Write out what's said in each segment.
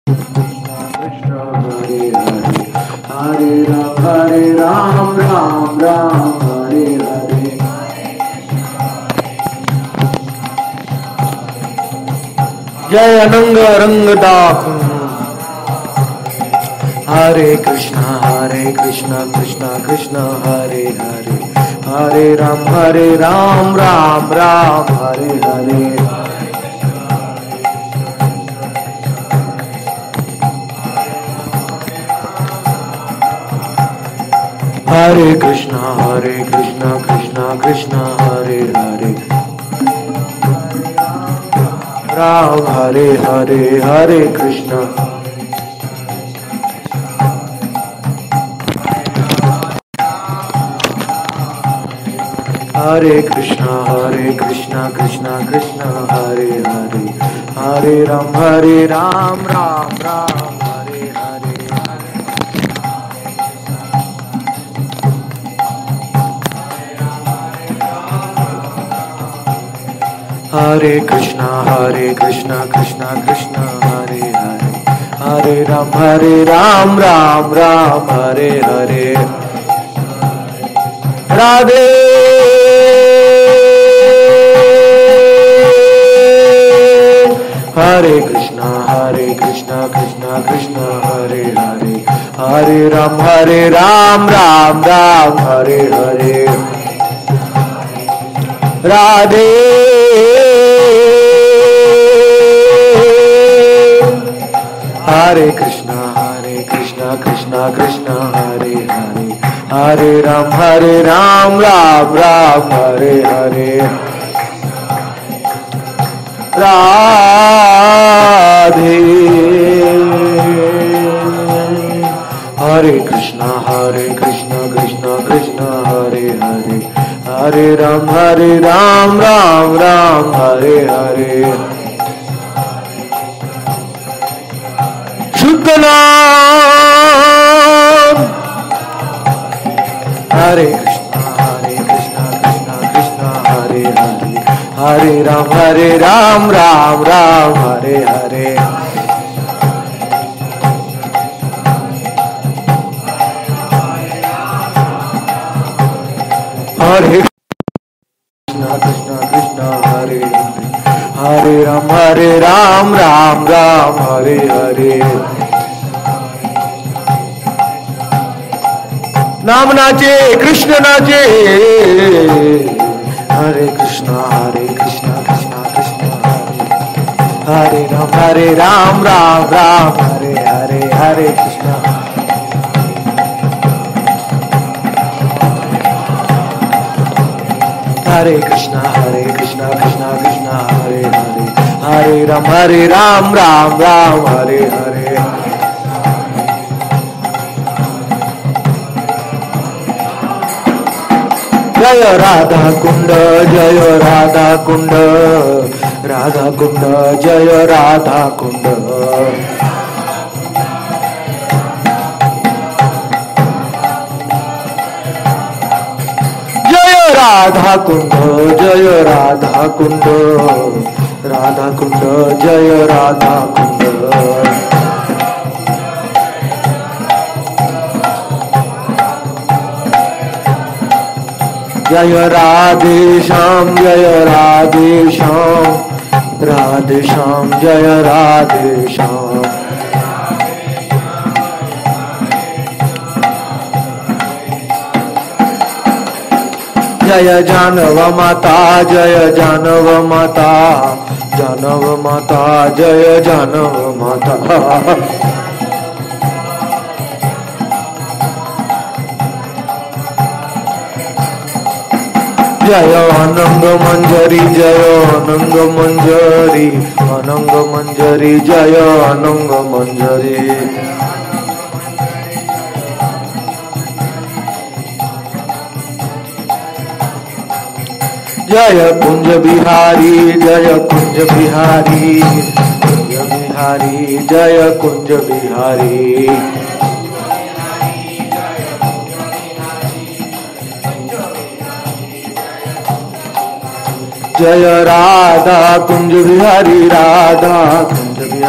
Krishna Hare Hare, Hare Ram, Ram Ram, Hare Hare. जय अनंग रंग दाखू. Hare Krishna Krishna Krishna Hare Hare, Hare Ram, Ram Ram, Hare Hare. Hare Krishna Krishna Krishna Hare Hare, Ram Hare Hare, Hare Krishna. Hare Krishna Krishna Krishna Hare Hare, Hare Ram, Ram Ram, Hare Hare. Hare Krishna Krishna Krishna Hare Hare, Hare Ram, Ram Ram, Hare Hare. Radhe Hare Krishna Krishna Krishna Hare Hare, Hare Ram, Ram Ram, Hare Hare. Radhe Hare Krishna Krishna Krishna Hare Hare, Hare Ram, Ram Ram, Hare Hare. Radhe Hare Krishna Krishna Krishna Hare Hare, Hare Ram, Ram Ram, Hare Hare. Shuddha Naam. Hare Krishna Krishna Krishna Hare Hare, Hare Ram, Ram Ram, Hare Hare. Hare Krishna Krishna Hare Hare, Hare Ram, Ram Ram, Hare Hare. नाम नाचे कृष्ण नाचे. Hare Krishna Krishna Krishna Hare Hare Ram, Ram Ram, Hare Hare. Hare Krishna Krishna Krishna Hare Hare, Hare Ram, Ram Ram, Hare Hare. जय राधा कुंड, जय राधा कुंड, राधा कुंड, जय राधा कुंड. जय राधा कुंड, जय राधा कुंड, राधा कुंड, जय राधा कुंड. जय राधे श्याम, जय राधे श्याम, राधे श्याम, जय राधे श्याम. जय जानव माता, जय जानव माता, जानव माता, जय जानव माता. जय अनंग मंजरी, जय अनंग मंजरी, अनंग मंजरी, जय अनंग मंजरी. जय कुंज बिहारी, जय कुंज बिहारी, कुंज बिहारी, जय कुंज बिहारी. जय राधा कुंज बिहारी, राधा कुंज बिहारी.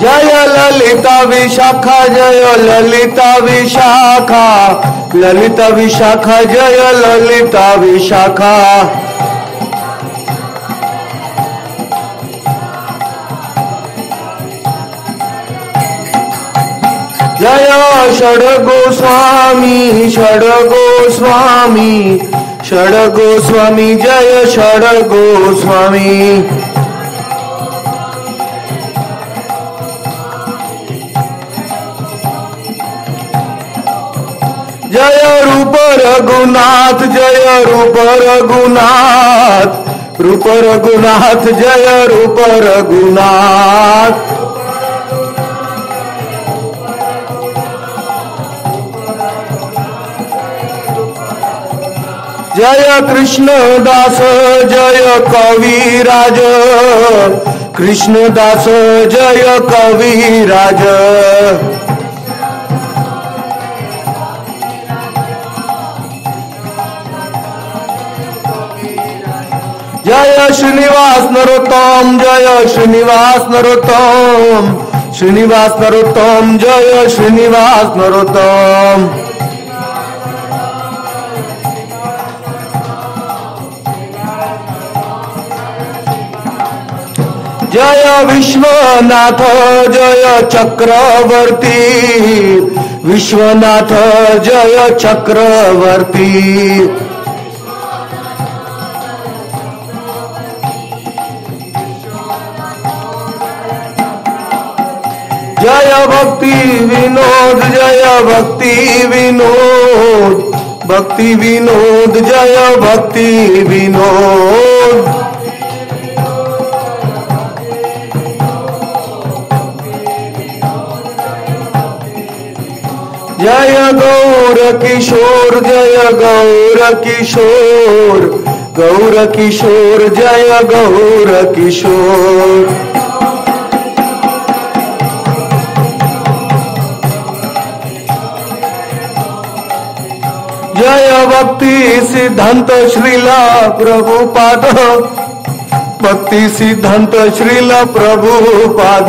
जय ललिता विशाखा जय ललिता विशाखा, ललिता विशाखा जय ललिता विशाखा। जय षड्गोस्वामी षड्गोस्वामी षड्गोस्वामी जय षड्गोस्वामी। जय रूप रघुनाथ जय रूप रघुनाथ, रूप रघुनाथ जय रूप रघुनाथ। जय कृष्ण दास जय कविराज, कृष्ण दास जय कविराज। जय श्रीनिवास नरोत्तम जय श्रीनिवास नरोत्तम, श्रीनिवास नरोत्तम जय श्रीनिवास नरोत्तम। जय विश्वनाथ जय चक्रवर्ती, विश्वनाथ जय चक्रवर्ती। जय भक्ति विनोद जय भक्ति विनोद, भक्ति विनोद जय भक्ति विनोद। जय गौर किशोर जय गौर किशोर, गौर किशोर जय गौर किशोर। जय भक्ति सिद्धांत श्रीला प्रभुपाद, भक्ति सिद्धांत श्रीला प्रभुपाद।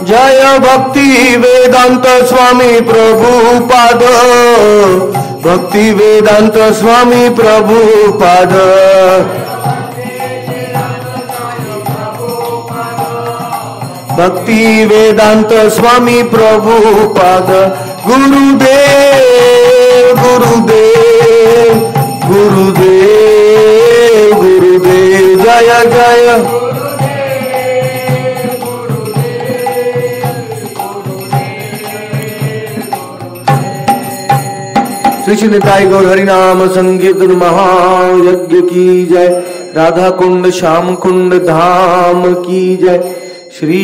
जय भक्ति वेदांत स्वामी प्रभुपाद, भक्ति वेदांत स्वामी प्रभुपाद। भक्ति वेदांत स्वामी प्रभुपाद। गुरुदेव गुरुदेव गुरुदेव गुरुदेव जय जय। श्री श्री निताई गौर हरिनाम संकीर्तन महायज्ञ की जय। राधा कुंड श्याम कुंड धाम की जय। श्री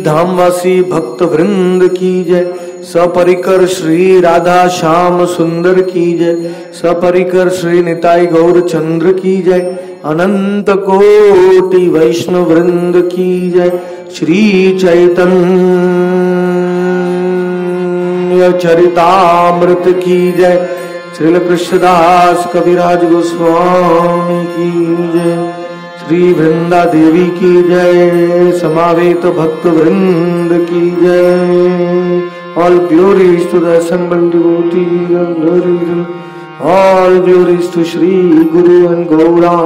धामवासी भक्त वृंद की जय। सपरिकर श्री राधा श्याम सुंदर की जय। सपरिकर श्री निताई गौर चंद्र की जय। अनंत कोटि वैष्णव वृंद की जय। श्री चैतन्य चरितामृत की जय। श्रील कृष्णदास कविराज गोस्वामी की जय। श्री वृंदा देवी की जय। समावेत भक्त वृंद की जय। All glories to the assembled devotees, all glories to Shri Guru and Gauranga.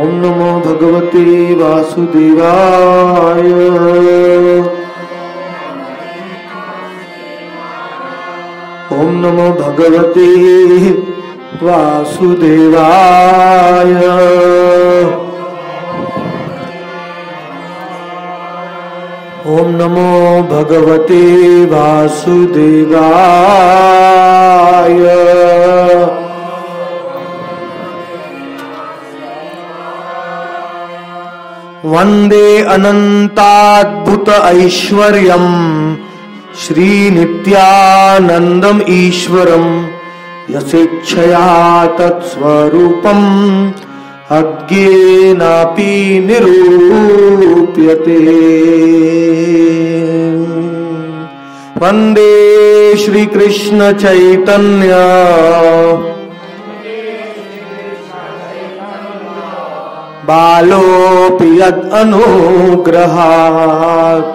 Om Namo Bhagavate Vasudevaya. Om Namo Bhagavate Vasudevaya. Om Namo Bhagavate Vasudevaya. Vande Anantadbhuta Aishwaryam Shri Nityanandam Ishwaram Yasechaya Tat Swarupam अज्ञेनापि निरूप्यते। वंदे श्री कृष्ण चैतन्य बालोऽपि यद् अनुग्रहात्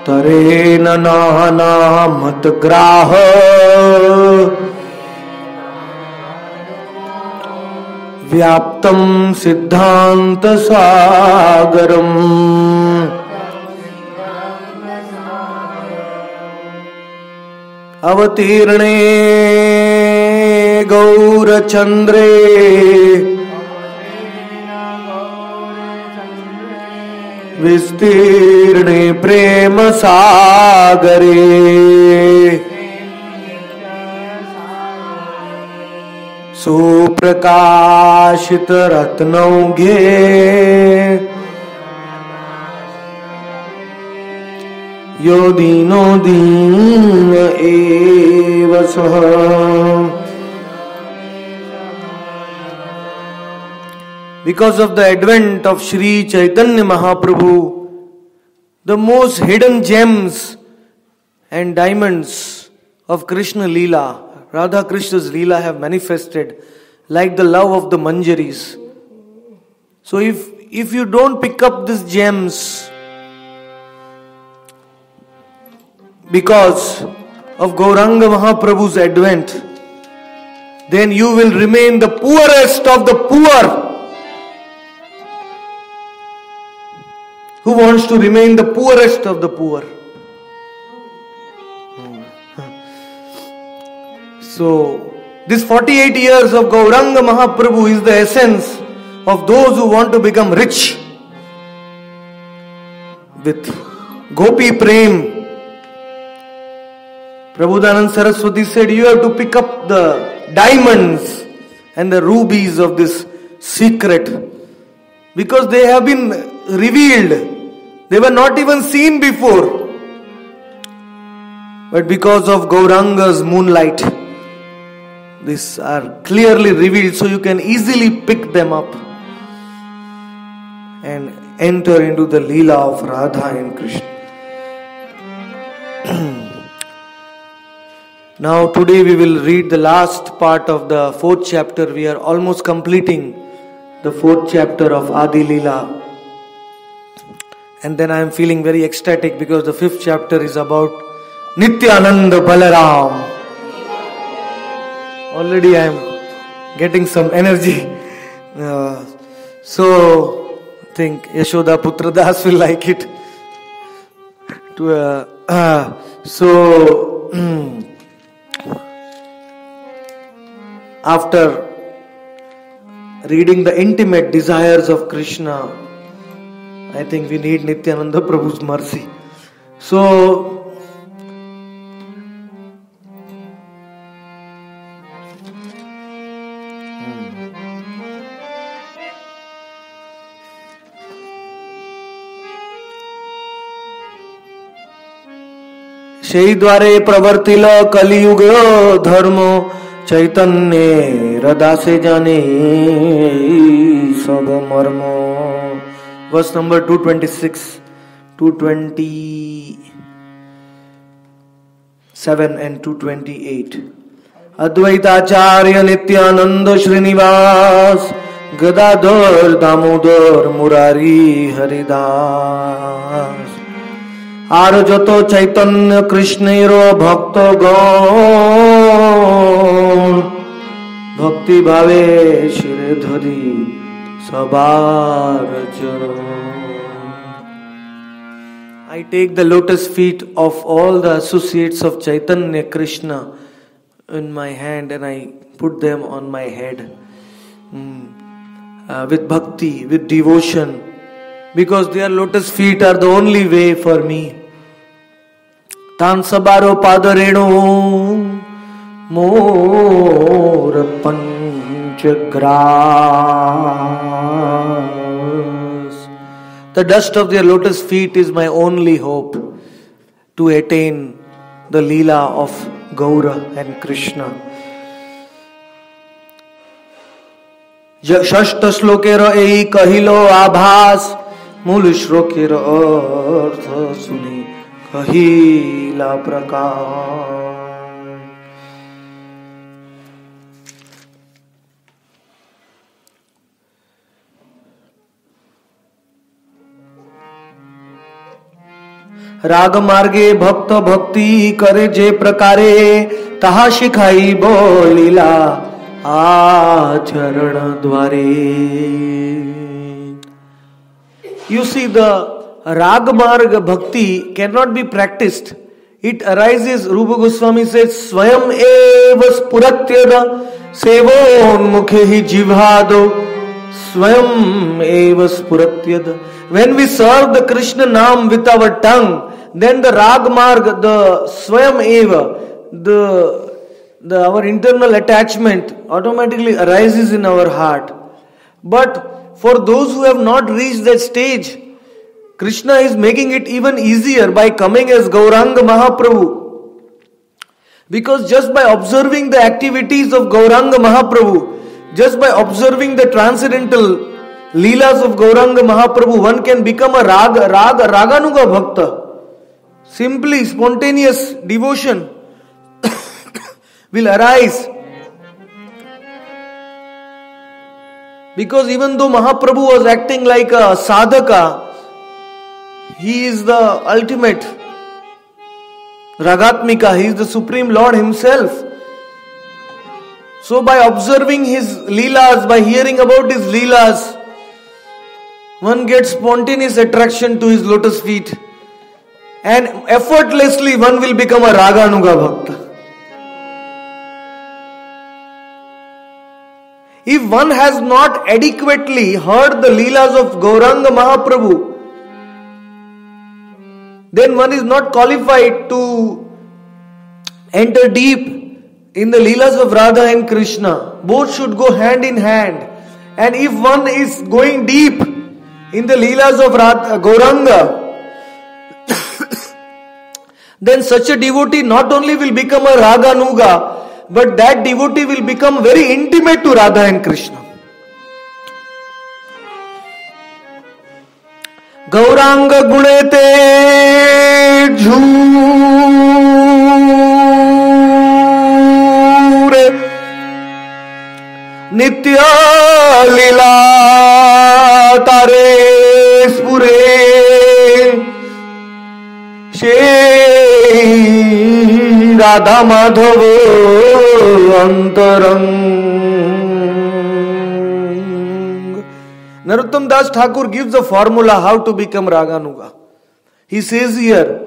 तरेण नानामतग्राह व्याप्तं सिद्धान्तसागरम् अवतीर्णे गौरचन्द्रे विस्तीर्णे प्रेम सागरे सुप्रकाशित रत्नौघे यो दीनो दीन एव सः। Because of the advent of Sri Chaitanya Mahaprabhu, the most hidden gems and diamonds of Krishna Leela, Radha Krishna's Leela, have manifested like the love of the Manjaris. So if you don't pick up these gems because of Gauranga Mahaprabhu's advent, then you will remain the poorest of the poor. Who wants to remain the poorest of the poor? So, this 48 years of Gauranga Mahaprabhu is the essence of those who want to become rich with Gopi Prem. Prabhudanand Saraswati said, you have to pick up the diamonds and the rubies of this secret, because they have been revealed. They were not even seen before. But because of Gauranga's moonlight, these are clearly revealed, so you can easily pick them up and enter into the Leela of Radha and Krishna. Now today we will read the last part of the 4th chapter. We are almost completing the 4th chapter of Adi Leela. And then I am feeling very ecstatic because the 5th chapter is about Nityananda Balaram. Already I am getting some energy. So I think Yashoda Putra Das will like it. After reading the intimate desires of Krishna, I think we need Nityananda Prabhu's mercy. So, সেই দ্বারে প্রবর্তিল কলিযুগ ধর্ম চৈতন্যে হৃদাসে জানে সব মর্ম। Verse number 226, 227 and 228. Advaitacharya Nityananda Srinivas Gadadhar Damodar Murari Haridas আর যত চৈতন্য কৃষ্ণের ভক্তগণ ভক্তি ভাবে শিরে ধরি সবার চরণ। I take the lotus feet of all the associates of Chaitanya Krishna in my hand and I put them on my head with bhakti, with devotion, because their lotus feet are the only way for me. Tan sabaro padareno mor panchagras. The dust of their lotus feet is my only hope to attain the Leela of Gaura and Krishna. ষষ্ঠ শ্লোকের এই কহিল আভাস মূল শ্লোকের অর্থ শুনি अहिला प्रकार। राग मार्गे भक्त भक्ति करे जे प्रकारे, तहा शिखाई बोलीला आचरण द्वारे। You see, the Rag Marg Bhakti cannot be practiced. It arises, Rupa Goswami says, Swayam eva spuratyada sevon mukhehi jivhado. Swayam eva spuratyada. When we serve the Krishna Naam with our tongue, then the Rag Marg, the Swayam eva, our internal attachment automatically arises in our heart. But for those who have not reached that stage, Krishna is making it even easier by coming as Gauranga Mahaprabhu. Because just by observing the activities of Gauranga Mahaprabhu, just by observing the transcendental Leelas of Gauranga Mahaprabhu, one can become a Raganuga Bhakta. Simply spontaneous devotion will arise. Because even though Mahaprabhu was acting like a sadhaka, he is the ultimate Ragatmika, he is the Supreme Lord himself. So by observing his Leelas, by hearing about his Leelas, one gets spontaneous attraction to his lotus feet, and effortlessly one will become a Raganuga Bhakta. If one has not adequately heard the Leelas of Gauranga Mahaprabhu, then one is not qualified to enter deep in the Leelas of Radha and Krishna. Both should go hand in hand. And if one is going deep in the Leelas of Gauranga, then such a devotee not only will become a Raganuga, but that devotee will become very intimate to Radha and Krishna. Gauranga gunete jhure nitya lila tare spure she Radha Madhava Antarang. Narottam Das Thakur gives a formula how to become Raganuga. He says here,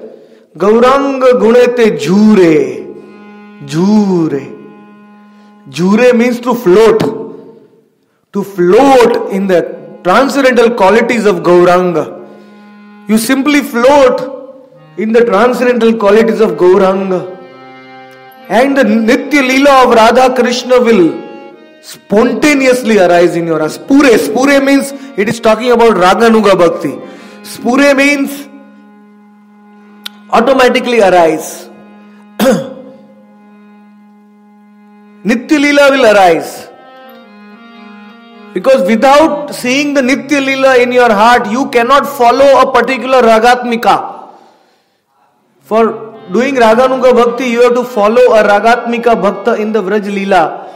Gauranga gunete jhure. Jhure. Jhure means to float. To float in the transcendental qualities of Gauranga. You simply float in the transcendental qualities of Gauranga. And the Nitya Leela of Radha Krishna will spontaneously arise in your heart. Spure. Spure means it is talking about Raganuga Bhakti. Spure means automatically arise. Nitya Leela will arise. Because without seeing the Nitya Leela in your heart, you cannot follow a particular Ragatmika. For doing Raganuga Bhakti, you have to follow a Ragatmika Bhakta in the Vraj Leela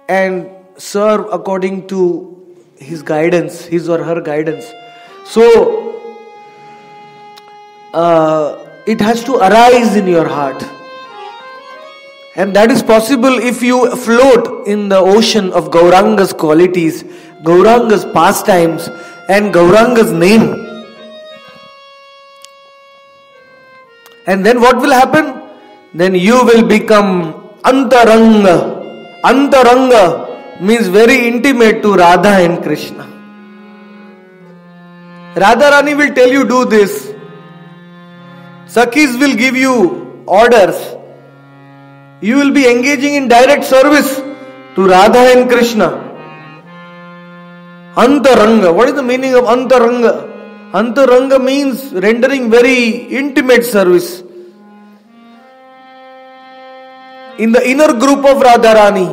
and serve according to his guidance, his or her guidance. So, it has to arise in your heart. And that is possible if you float in the ocean of Gauranga's qualities, Gauranga's pastimes, and Gauranga's name. And then what will happen? Then you will become Antaranga. Antaranga means very intimate to Radha and Krishna. Radharani will tell you do this. Sakhis will give you orders. You will be engaging in direct service to Radha and Krishna. Antaranga. What is the meaning of Antaranga? Antaranga means rendering very intimate service. In the inner group of Radharani,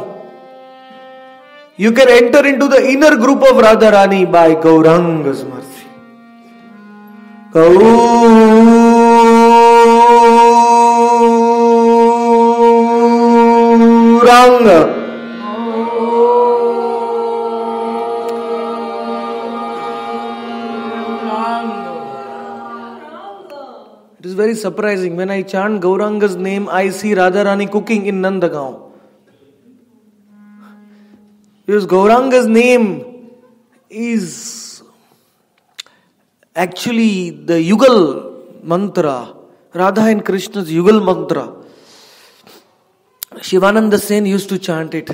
you can enter into the inner group of Radharani by Gauranga's mercy. Gaur It is very surprising. When I chant Gauranga's name, I see Radharani cooking in Nandagaon. Because Gauranga's name is actually the Yugal mantra, Radha and Krishna's Yugal mantra. Shivananda Sen used to chant it.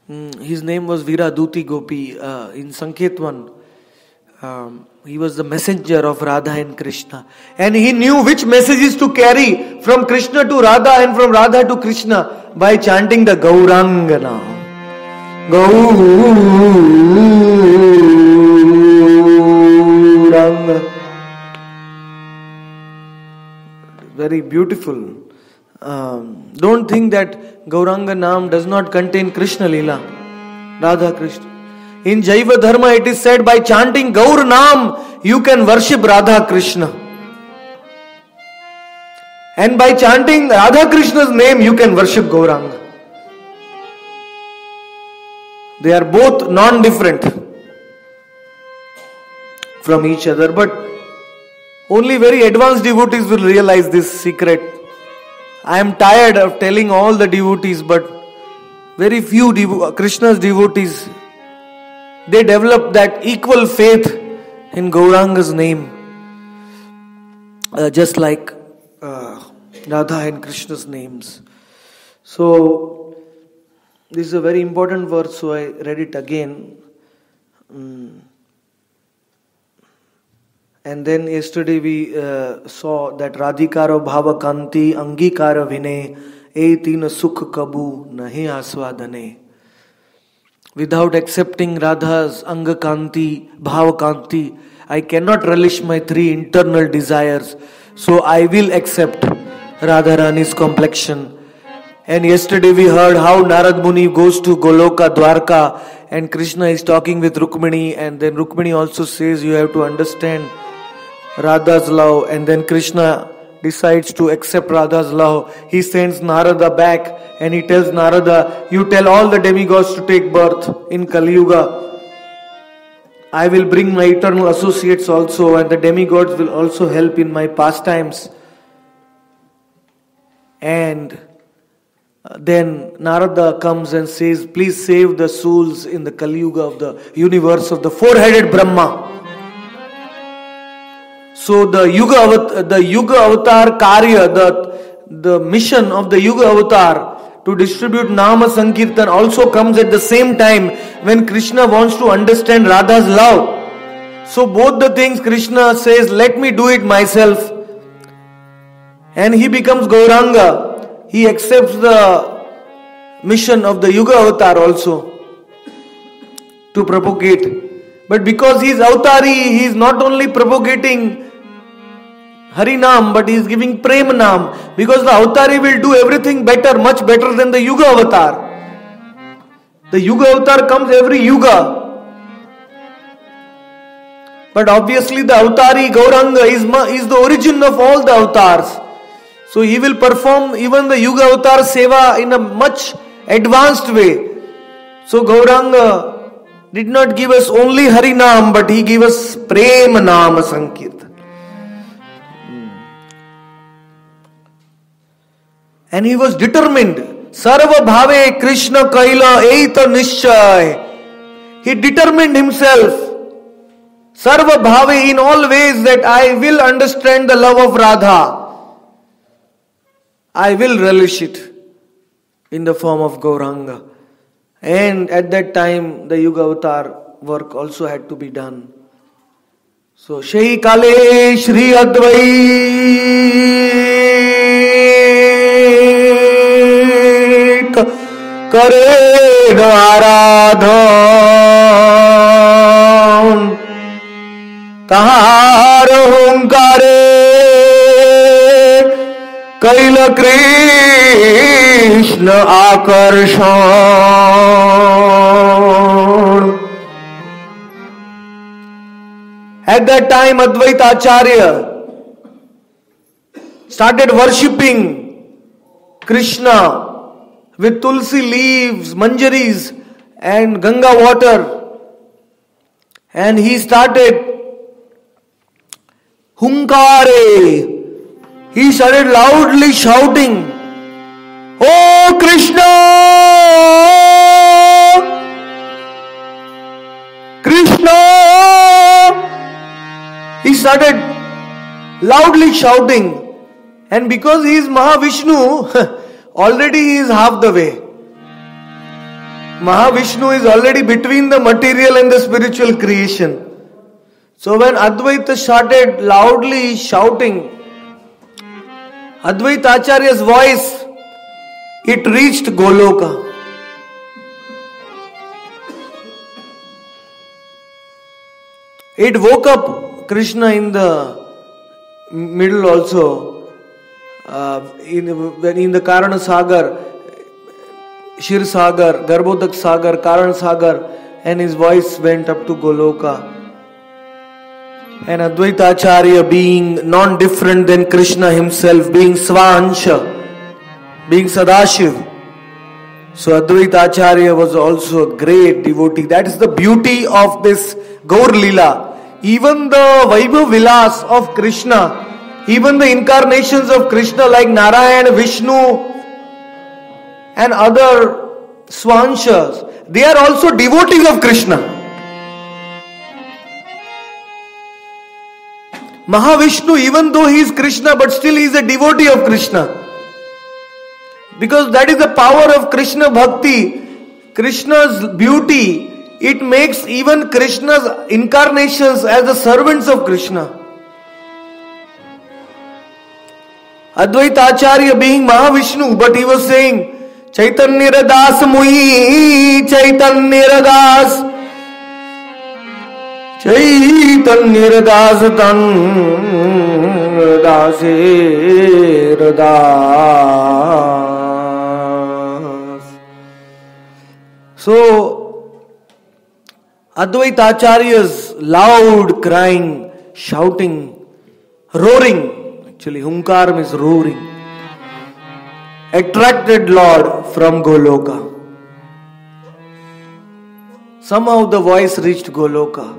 His name was Veera Duti Gopi in Sanketwan. He was the messenger of Radha and Krishna. And he knew which messages to carry from Krishna to Radha and from Radha to Krishna by chanting the Gauranga now. Gauranga. Very beautiful. Don't think that Gauranga Naam does not contain Krishna Leela. Radha Krishna. In Jaiva Dharma it is said by chanting Gaur Naam you can worship Radha Krishna. And by chanting Radha Krishna's name you can worship Gauranga. They are both non-different from each other, but only very advanced devotees will realize this secret. I am tired of telling all the devotees, but very few Krishna's devotees, they develop that equal faith in Gauranga's name, just like Radha and Krishna's names. So this is a very important verse, so I read it again. And then yesterday we saw that Radhikaro Bhava Kanti Angikara Vine E Tina Sukh Kabu Nahi Aswadane. Without accepting Radha's Anga Kanti, Bhava Kanti, I cannot relish my three internal desires. So I will accept Radharani's complexion. And yesterday we heard how Narad Muni goes to Goloka, Dwarka, and Krishna is talking with Rukmini, and then Rukmini also says you have to understand Radha's love, and then Krishna decides to accept Radha's love. He sends Narada back and he tells Narada, you tell all the demigods to take birth in Kali Yuga. I will bring my eternal associates also, and the demigods will also help in my pastimes. And then Narada comes and says, please save the souls in the Kali Yuga of the universe of the four-headed Brahma. So the Yuga Avatar Karya, the mission of the Yuga Avatar to distribute Nama Sankirtan also comes at the same time when Krishna wants to understand Radha's love. So both the things Krishna says, let me do it myself. And he becomes Gauranga. He accepts the mission of the Yuga Avatar also to propagate. But because he is Avatari, he is not only propagating Harinam, but he is giving Prem Naam. Because the Avatari will do everything better, much better than the Yuga Avatar. The Yuga Avatar comes every Yuga. But obviously the Avatari Gauranga is the origin of all the avatars. So he will perform even the Yuga Avatar Seva in a much advanced way. So Gauranga did not give us only Harinam, but he gave us Prem Naam Sankirtan. And he was determined. Sarva Bhave Krishna Kaila Eita Nishchay. He determined himself. Sarva Bhave in all ways that I will understand the love of Radha. I will relish it in the form of Gauranga. And at that time the Yuga Avatar work also had to be done. So Shri Kale Shri Advait Kare Aradhan Tahar Hunkare Kaila Krishna Akarshan. At that time Advaita Acharya started worshipping Krishna with tulsi leaves, manjaris and Ganga water. And he started Hunkare he started loudly shouting, "Oh Krishna! Krishna!" He started loudly shouting. And because he is Mahavishnu, already he is half the way. Mahavishnu is already between the material and the spiritual creation. So when Advaita started loudly shouting, Advaita Acharya's voice, it reached Goloka. It woke up Krishna in the middle also. In the Karana Sagar, Shir Sagar, Garbhodak Sagar, Karan Sagar, and his voice went up to Goloka. And Advaita Acharya, being non-different than Krishna himself, being Svansha, being Sadashiv. So Advaita Acharya was also a great devotee. That is the beauty of this Gaur Leela. Even the Vaibhav Vilas of Krishna, even the incarnations of Krishna like Narayan, Vishnu and other Swanshas, they are also devotees of Krishna. Mahavishnu, even though he is Krishna, but still he is a devotee of Krishna. Because that is the power of Krishna Bhakti, Krishna's beauty. It makes even Krishna's incarnations as the servants of Krishna. Advaita Acharya being Mahavishnu, but he was saying, Chaitanya Das Mui, Chaitanya Das, Chaitanya Das Tan Dase Das. So, Advaita Acharya's loud crying, shouting, roaring, actually, Hunkar means roaring, attracted Lord from Goloka. Somehow the voice reached Goloka.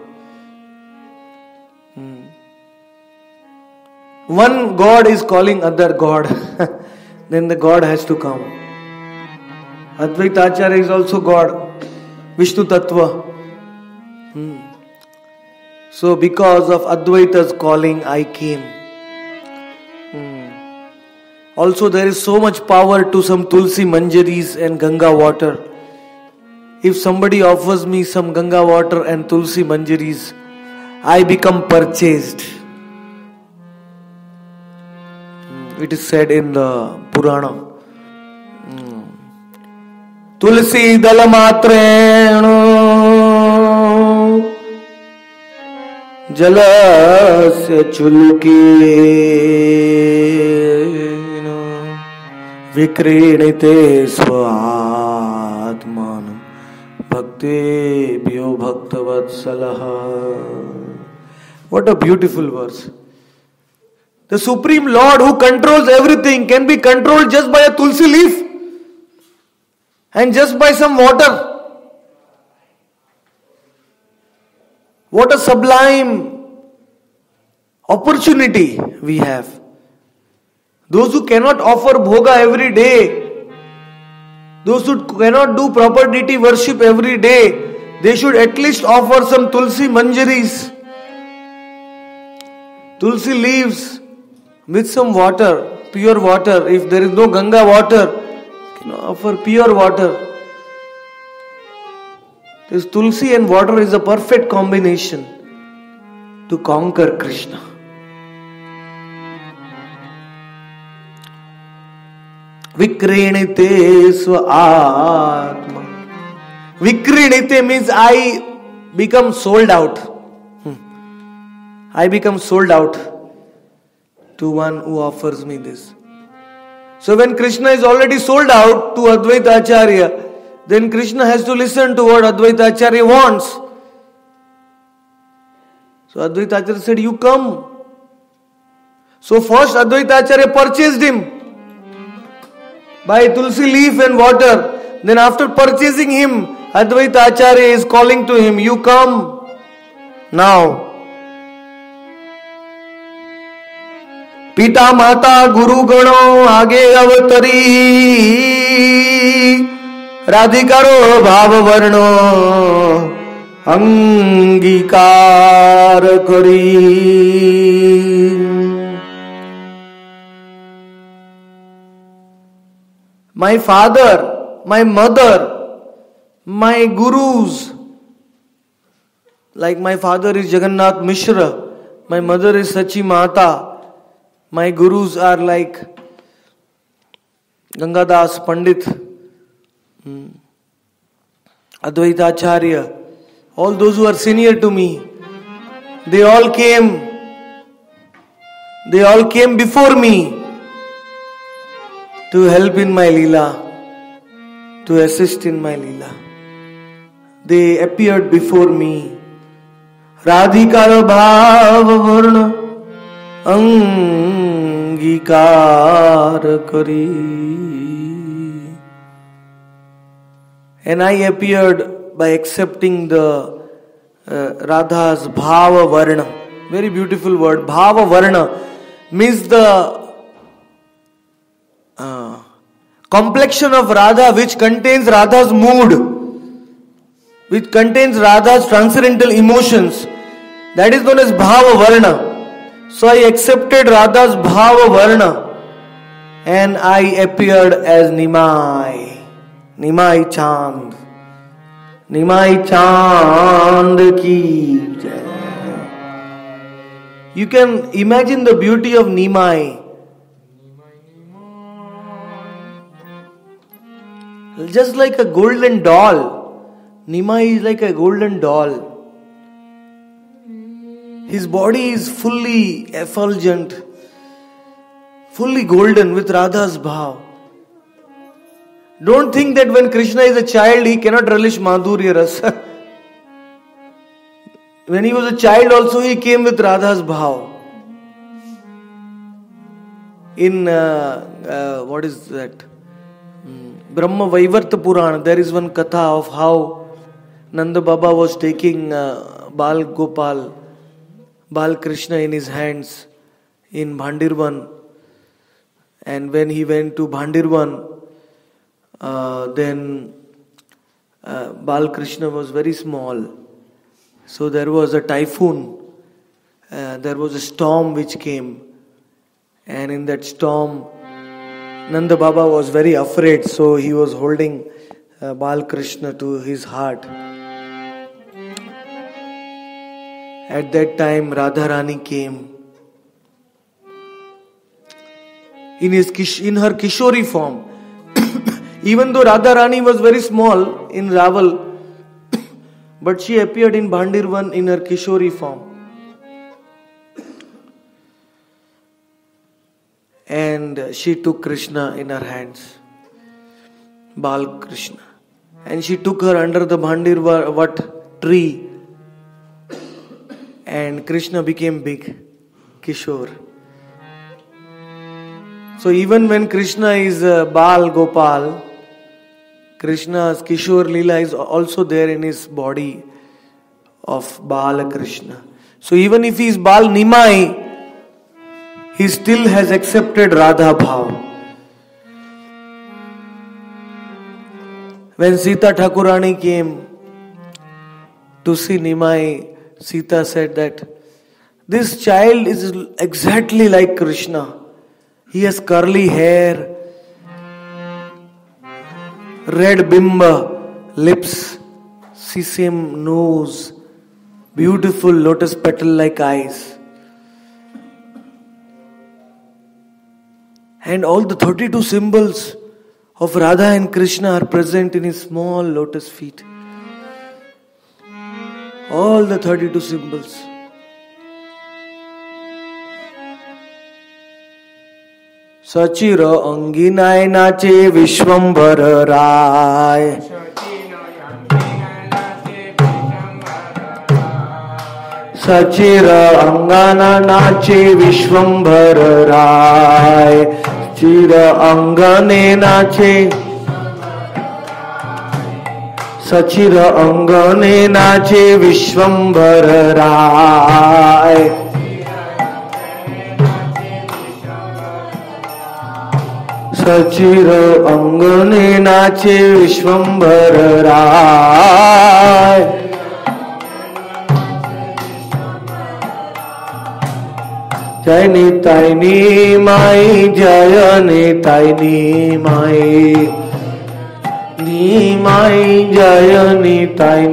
One God is calling other God, then the God has to come. Advaita Acharya is also God, Vishnu Tattva. So because of Advaita's calling, I came. Also, there is so much power to some Tulsi Manjaris and Ganga water. If somebody offers me some Ganga water and Tulsi Manjaris, I become purchased. It is said in the Purana. Tulsi Dalamatreno Jalasya Chulki Vikrinite Svatman Bhakti Bhyo Bhaktavatsalaha. What a beautiful verse. The Supreme Lord who controls everything can be controlled just by a tulsi leaf and just by some water. What a sublime opportunity we have. Those who cannot offer bhoga every day, those who cannot do proper deity worship every day, they should at least offer some tulsi manjaris, tulsi leaves with some water, pure water. If there is no Ganga water, offer pure water. This tulsi and water is a perfect combination to conquer Krishna. Vikrinite swa atma. Vikrinite means I become sold out. I become sold out to one who offers me this. So when Krishna is already sold out to Advaita Acharya, then Krishna has to listen to what Advaita Acharya wants. So Advaita Acharya said, you come. So first Advaita Acharya purchased him by tulsi leaf and water. Then after purchasing him, Advaita Acharya is calling to him, you come now. पिता माता गुरु गणो आगे अवतरी राधिकारो भाव वर्णो अंगीकार करी। My father, my mother, my gurus, like my father is Jagannath Mishra, my mother is Sachi Mata, my gurus are like Gangadas Pandit, Advaita Acharya, all those who are senior to me, they all came before me to help in my Leela, to assist in my Leela. They appeared before me. Radhikar bhav varna angikar kari. And I appeared by accepting the Radha's bhava varna. Very beautiful word. Bhava varna means the complexion of Radha, which contains Radha's mood, which contains Radha's transcendental emotions. That is known as Bhava Varna. So I accepted Radha's Bhava Varna and I appeared as Nimai. Nimai Chand. Nimai Chand ki jai. You can imagine the beauty of Nimai. Just like a golden doll. Nimai is like a golden doll. His body is fully effulgent, fully golden with Radha's bhav. Don't think that when Krishna is a child, he cannot relish Madhurya Rasa. When he was a child also, he came with Radha's bhav. In, what is that? Brahma Vaivarta Purana, there is one katha of how Nanda Baba was taking Bal Gopal, Bal Krishna in his hands in Bhandirvan. And when he went to Bhandirvan, then Bal Krishna was very small. So there was a typhoon, there was a storm which came. And in that storm, Nanda Baba was very afraid, so he was holding Bal Krishna to his heart. At that time, Radharani came in her Kishori form. Even though Radharani was very small in Raval, but she appeared in Bhandirvan in her Kishori form. And she took Krishna in her hands, Bal Krishna. And she took her under the Bhandirvat tree. And Krishna became big, Kishore. So even when Krishna is Bal Gopal, Krishna's Kishore Leela is also there in his body of Bala Krishna. So even if he is Bal Nimai, he still has accepted Radha Bhav. When Sita Thakurani came to see Nimai, Sita said that this child is exactly like Krishna. He has curly hair, red bimba, lips, sesame nose, beautiful lotus petal like eyes. And all the 32 symbols of Radha and Krishna are present in his small lotus feet. All the 32 symbols. Sachira anginai nache Vishwambara Rai. Sachira angana nache Vishwambara Rai. Chira angane nache. Sachira angane nache Vishwambara Rai. सचिर अंगने नाचे विश्वंभर राय। जय निताय निमाई जय निताय निमाई निमाई जय निताय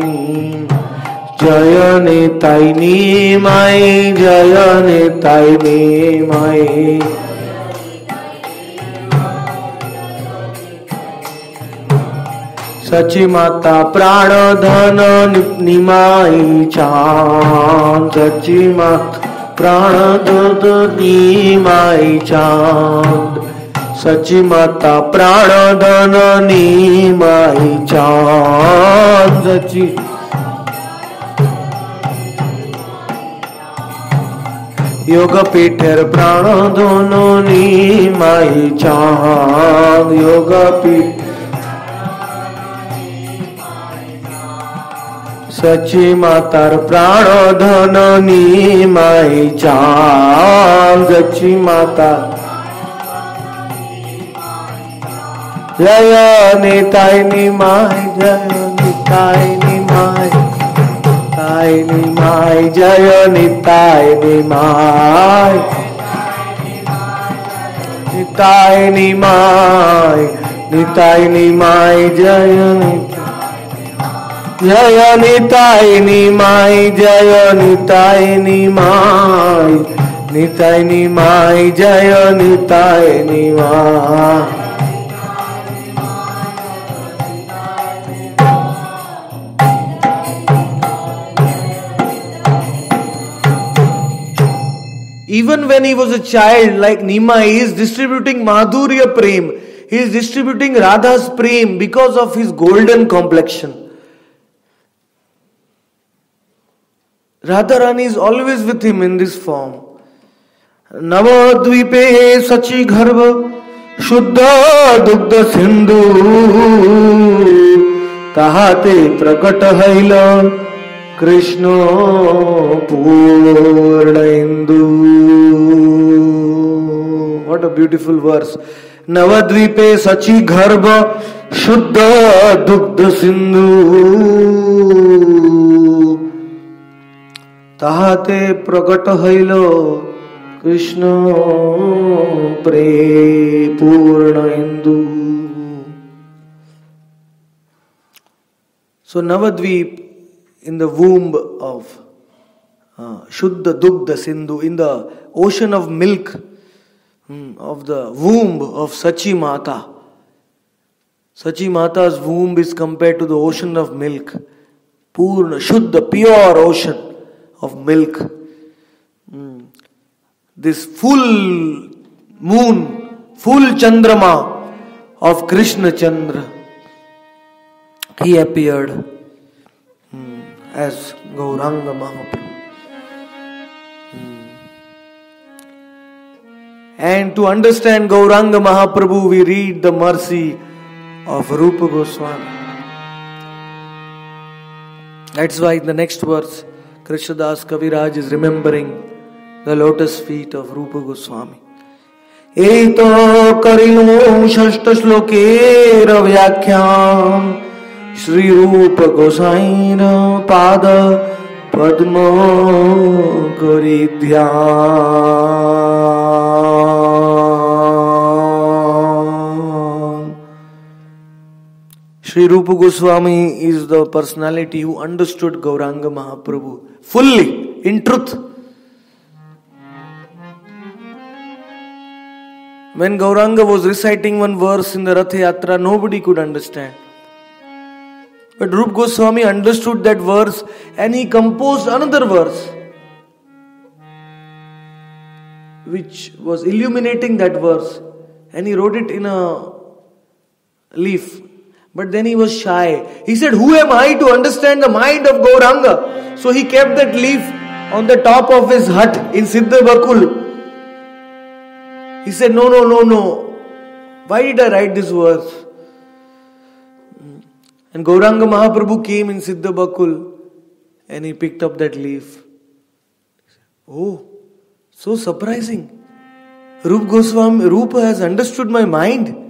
जय निताय निमाई जय निताय निमाई। सची माता प्राण धन निमाई चांद। सची माता प्राण धन निमाई चांद। सची माता प्राण धन निमाई चांद। सची योग पीठर प्राण धन निमाई चांद। योग पीठ सची मातार प्राण धन निमाई चांद। सची माता जय निताय निमाई जय निताय निमाई निताय निमाई जय निताय निमाई निताय निमाई निताय निमाई जय जय निताय निमाई जय निताय निमाई निताय निमाई जय निताय निमाई। Even when he was a child, like Nimai, he is distributing Madhurya Prem. He is distributing Radha's Prem because of his golden complexion. Radharani is always with him in this form. Navadvipe sachi gharva shuddha dugdha sindhu tahate prakata haila Krishna purna indu. What a beautiful verse. Navadvipe sachi gharva shuddha dugdha sindhu tahate prakata haila Krishna pre purna indu. So Navadvip, in the womb of Shuddha Dugdha Sindhu, in the ocean of milk, of the womb of Sachi Mata. Sachi Mata's womb is compared to the ocean of milk. Purna, Shuddha, pure ocean of milk. This full moon, full Chandrama of Krishna Chandra, he appeared as Gauranga Mahaprabhu. And to understand Gauranga Mahaprabhu, we read the mercy of Rupa Goswami. That's why in the next verse, Krishnadas Kaviraj is remembering the lotus feet of Rupa Goswami. Eto karinu shashta shlokera vyakhyam Shri Rupa Gosaina Pada Padma Koridhyam. Shri Rupa Goswami is the personality who understood Gauranga Mahaprabhu fully, in truth. When Gauranga was reciting one verse in the Rath Yatra, nobody could understand. But Rupa Goswami understood that verse and he composed another verse which was illuminating that verse, and he wrote it in a leaf. But then he was shy. He said, who am I to understand the mind of Gauranga? So he kept that leaf on the top of his hut in Siddha Bakul. He said, no. Why did I write this verse? And Gauranga Mahaprabhu came in Siddha Bakul and he picked up that leaf. Oh, so surprising. Rupa has understood my mind.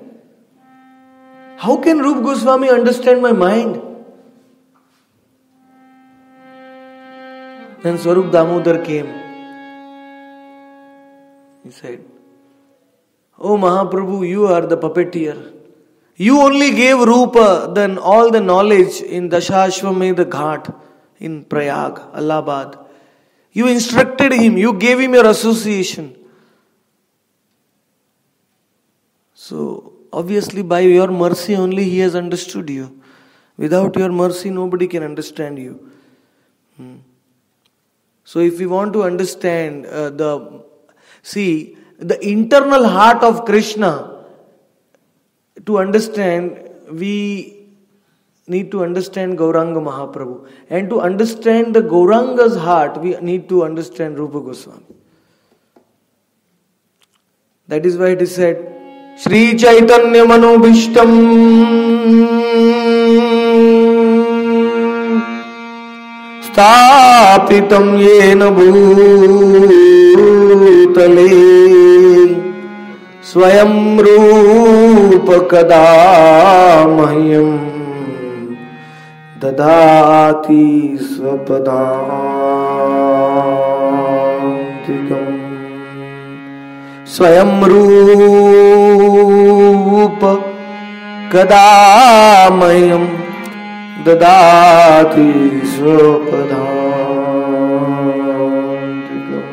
How can Rupa Goswami understand my mind? Then Swarup Damodar came. He said, "Oh Mahaprabhu, you are the puppeteer. You only gave Rupa then all the knowledge in Dashashwamedha Ghat in Prayag, Allahabad. You instructed him, you gave him your association. So, obviously by your mercy only he has understood you. Without your mercy nobody can understand you. So if we want to understand the internal heart of Krishna, to understand, we need to understand Gauranga Mahaprabhu. And to understand the Gauranga's heart, we need to understand Rupa Goswami. That is why it is said, Shri Chaitanya Manobhishtam Sthapitam Yena Bhutale Swayam Rupa Kada Mahyam Dadati Swapadantikam Swayam Rupa Kada Mahyam Dadati Swapadantikam.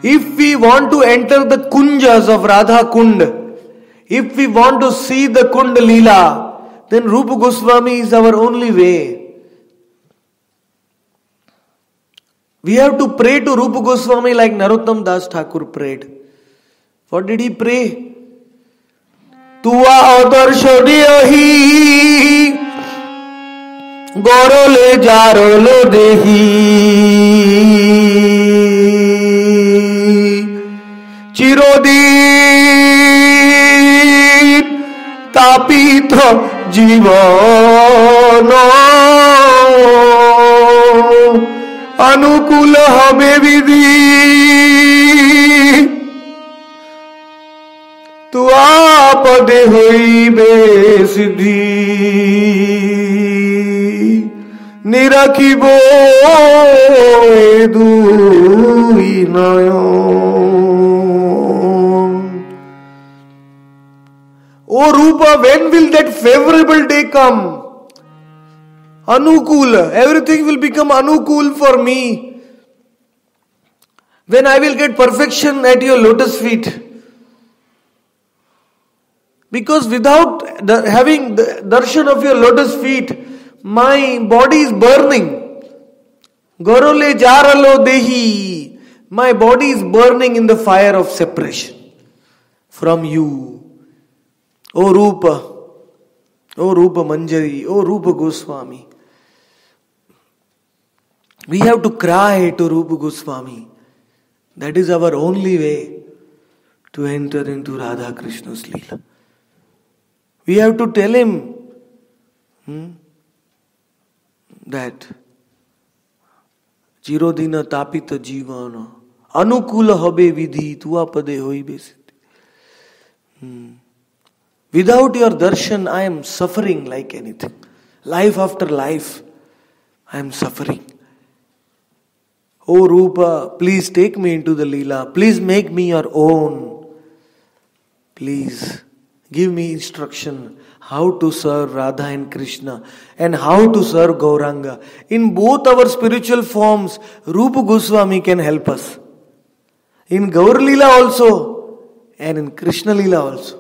If we want to enter the kunjas of Radha Kund, if we want to see the Kund Leela, then Rupa Goswami is our only way. We have to pray to Rupa Goswami like Narottam Das Thakur prayed. What did he pray? Tua adarsha diyahi gorole jarolo dehi চিরদিন তাপিত জীবন অনুকূল হবে বিধি তুয়াপদে হইবে সিদ্ধি নিরাখিব দুই নয়ন। Oh Rupa, when will that favorable day come? Anukula, everything will become Anukul for me. When I will get perfection at your lotus feet. Because without having the darshan of your lotus feet, my body is burning. Gorole jaralo dehi. My body is burning in the fire of separation from you. O Rupa Manjari, O Rupa Goswami. We have to cry to Rupa Goswami. That is our only way to enter into Radha Krishna's Leela. We have to tell him that Chirodina tapita jivana anukula habe vidhi tuapade hoibe siddhi. Without your darshan, I am suffering like anything. Life after life, I am suffering. Oh Rupa, please take me into the Leela. Please make me your own. Please give me instruction how to serve Radha and Krishna and how to serve Gauranga. In both our spiritual forms, Rupa Goswami can help us. In Gaur Leela also and in Krishna Leela also.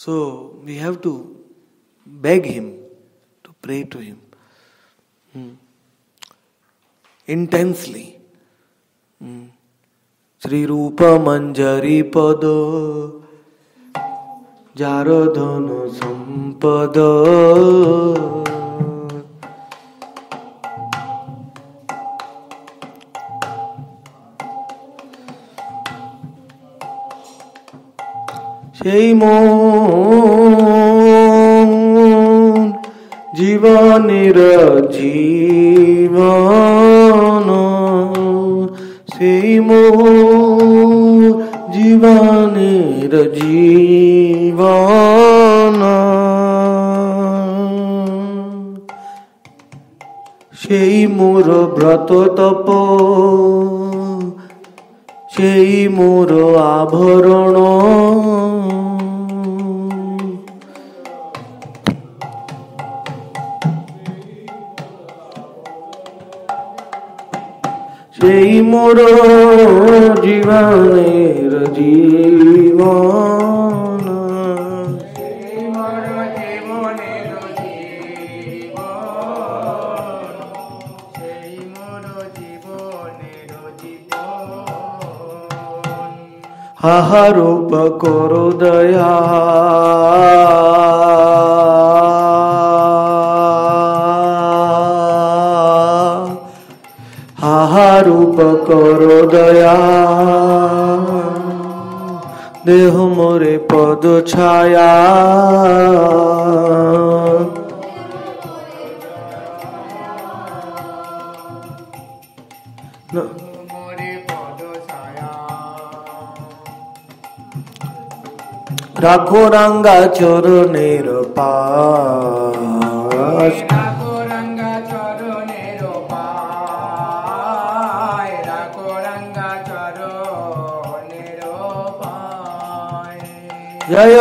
So we have to beg him, to pray to him intensely. Sri Rupa Manjari Pada Jaradhana Sampada Sei mon Jivanira Jivana Sei mon Jivane জীবন সেই মোর ব্রত তপ সেই মোর আভরণ সেই মোর জীবনের জীবন হাহা রূপ করো দয়া হাহা রূপ করো দয়া দেহ মোরে পদ ছায়া রাখো রাঙ্গা চরণের পাশ जय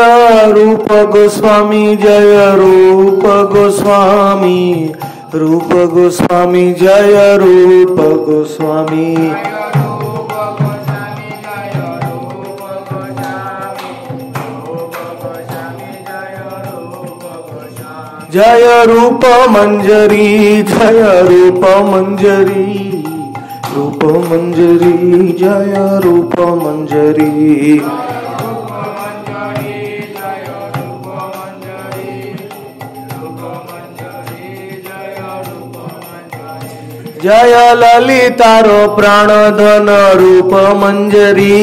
रूप गोस्वामी जय रूप गोस्वामी रूप गोस्वामी जय रूप गोस्वामी जय रूप मंजरी जय रूप मंजरी रूप मंजरी जय रूप मंजरी जय ललितारो प्राणधन रूप मंजरी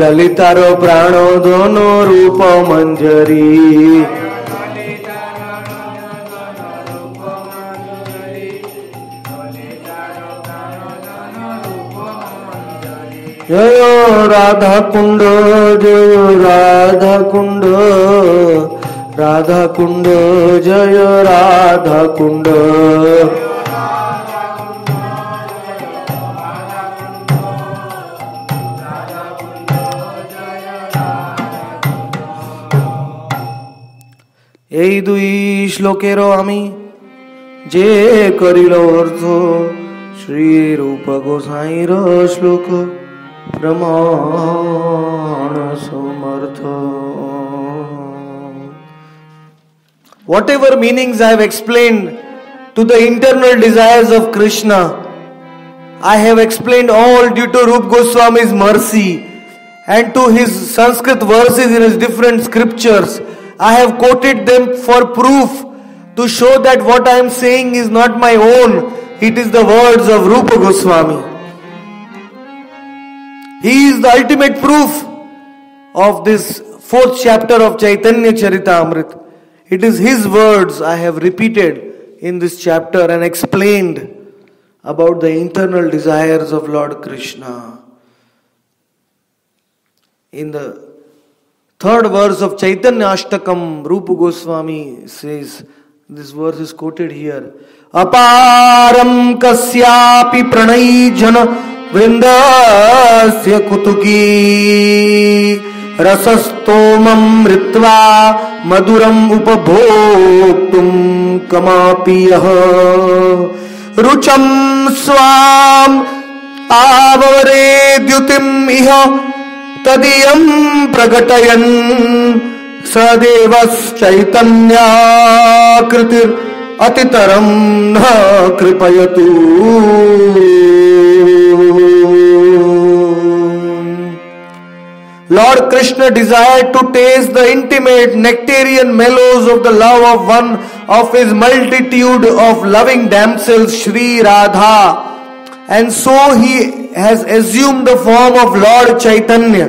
ललितारो प्राणधन रूप मंजरी जय राधा कुंड जय राधा कुंड राधा कुंड जय राधा कुंड এই দুই শ্লোকেরও আমি যে করিল অর্থ শ্রী রূপ গোসাইর শ্লোক প্রমাণ সমর্থ Whatever meanings I have explained to the internal desires of Krishna, I have explained all due to Rupa Goswami's mercy and to his Sanskrit verses in his different scriptures. I have quoted them for proof to show that what I am saying is not my own, it is the words of Rupa Goswami. He is the ultimate proof of this 4th chapter of Chaitanya Charitamrita. It is his words I have repeated in this chapter and explained about the internal desires of Lord Krishna. In the 3rd verse of Chaitanya Ashtakam, Rupa Goswami says, this verse is quoted here, Aparam kasyapi pranay jana vrindasya kutuki rasastomam ritva maduram upabhoktum kamapiyah rucham swam avavaredyutim iha तदीयं प्रकटयन् सदेवस् चैतन्याकृतिर अतितरं न कृपयतु Lord Krishna desired to taste the intimate nectarian mellows of the love of one of his multitude of loving damsels, Shri Radha, and so he has assumed the form of Lord Chaitanya.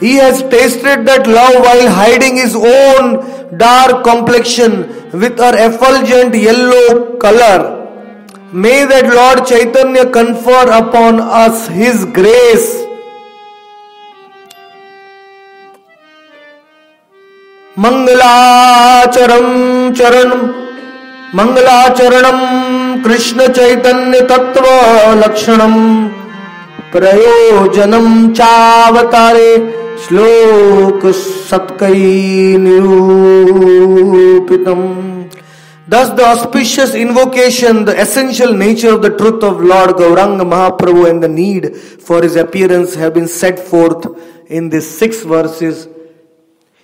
He has tasted that love while hiding his own dark complexion with her effulgent yellow color. May that Lord Chaitanya confer upon us his grace मंगलाचरम चरणम मंगलाचरणम Krishna Chaitanya तत्व लक्षणम प्रयोजनम चावतारे श्लोक सत्कई निरूपितम. Thus the auspicious invocation, the essential nature of the truth of Lord Gauranga Mahaprabhu and the need for his appearance have been set forth in these 6 verses.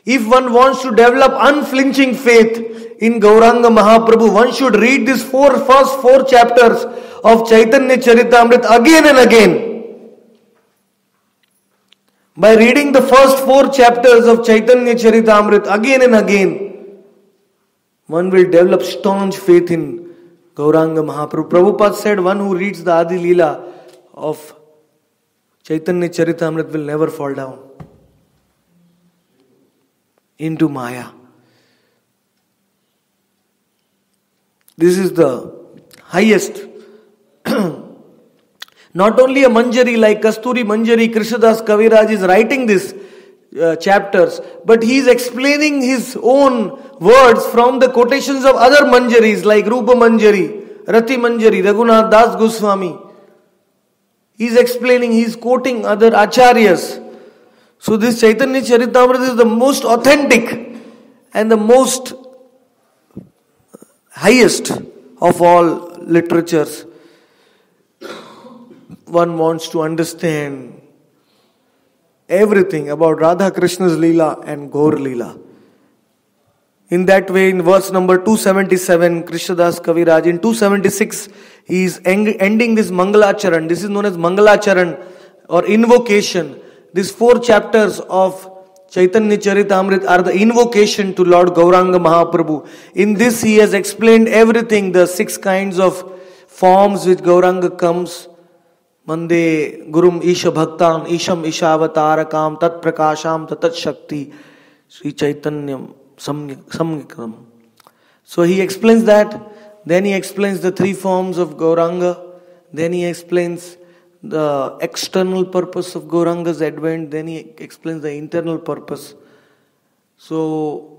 If one wants to develop unflinching faith in Gauranga Mahaprabhu, one should read these first four chapters of Chaitanya Charitamrita again and again. By reading the first 4 chapters of Chaitanya Charitamrita again and again, one will develop staunch faith in Gauranga Mahaprabhu. Prabhupada said one who reads the Adi Leela of Chaitanya Charitamrita will never fall down into Maya. This is the highest. Not only a Manjari like Kasturi Manjari, Krishnadas Kaviraj is writing this chapters, but he is explaining his own words from the quotations of other Manjaris like Rupa Manjari, Rati Manjari, Raghunath Das Goswami. He is explaining, he is quoting other acharyas. So this Chaitanya Charitamrita is the most authentic and the most highest of all literatures. One wants to understand everything about Radha Krishna's Leela and Gaur Leela. In that way, in verse number 277, Krishnadas Kaviraj, in 276, he is ending this Mangalacharan. This is known as Mangalacharan or invocation. These 4 chapters of Chaitanya Charitamrita are the invocation to Lord Gauranga Mahaprabhu. In this, he has explained everything, the 6 kinds of forms which Gauranga comes. Mande Gurum Isha Bhaktam Isham Ishavatarakaam Tat Prakasham Tatat Shakti Sri Chaitanyam Samgikram. So he explains that. Then he explains the 3 forms of Gauranga. Then he explains the external purpose of Gauranga's advent. Then he explains the internal purpose. So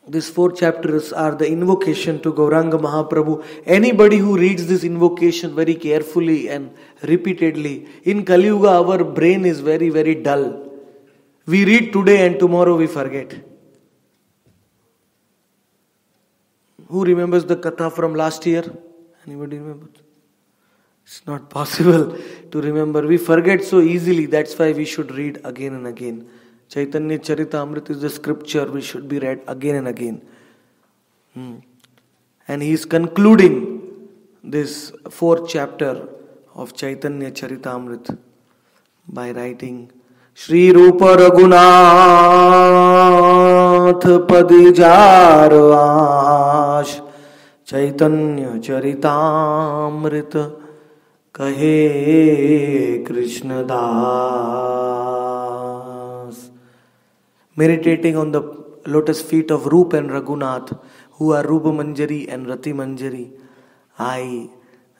these 4 chapters are the invocation to Gauranga Mahaprabhu. Anybody who reads this invocation very carefully and repeatedly, in Kali Yuga our brain is very, very dull. We read today and tomorrow we forget. Who remembers the katha from last year? Anybody remember? It's not possible to remember. We forget so easily. That's why we should read again and again. Chaitanya Charitamrita is the scripture which should be read again and again. And he is concluding this 4th chapter of Chaitanya Charitamrita by writing Shri Rupa Raghunath Padijarvash Chaitanya Charitamrita Kahe Krishna Das. Meditating on the lotus feet of Rupa and Raghunath, who are Rupa Manjari and Rati Manjari, I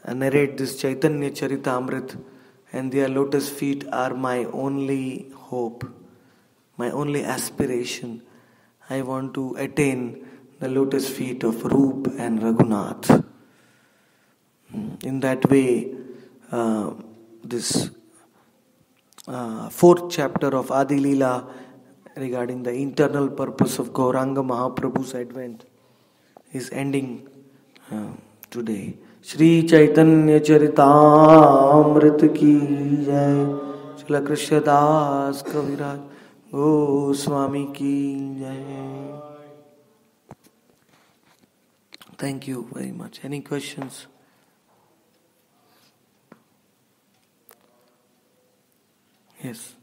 narrate this Chaitanya Charitamrita, and their lotus feet are my only hope, my only aspiration. I want to attain the lotus feet of Rupa and Raghunath. In that way, this 4th chapter of Adi Leela regarding the internal purpose of Gauranga Mahaprabhu's advent is ending today. Shri Chaitanya Charitamrita ki jai. Srila Krishnadas Kaviraj Goswami ki jai. Thank you very much. Any questions? Yes.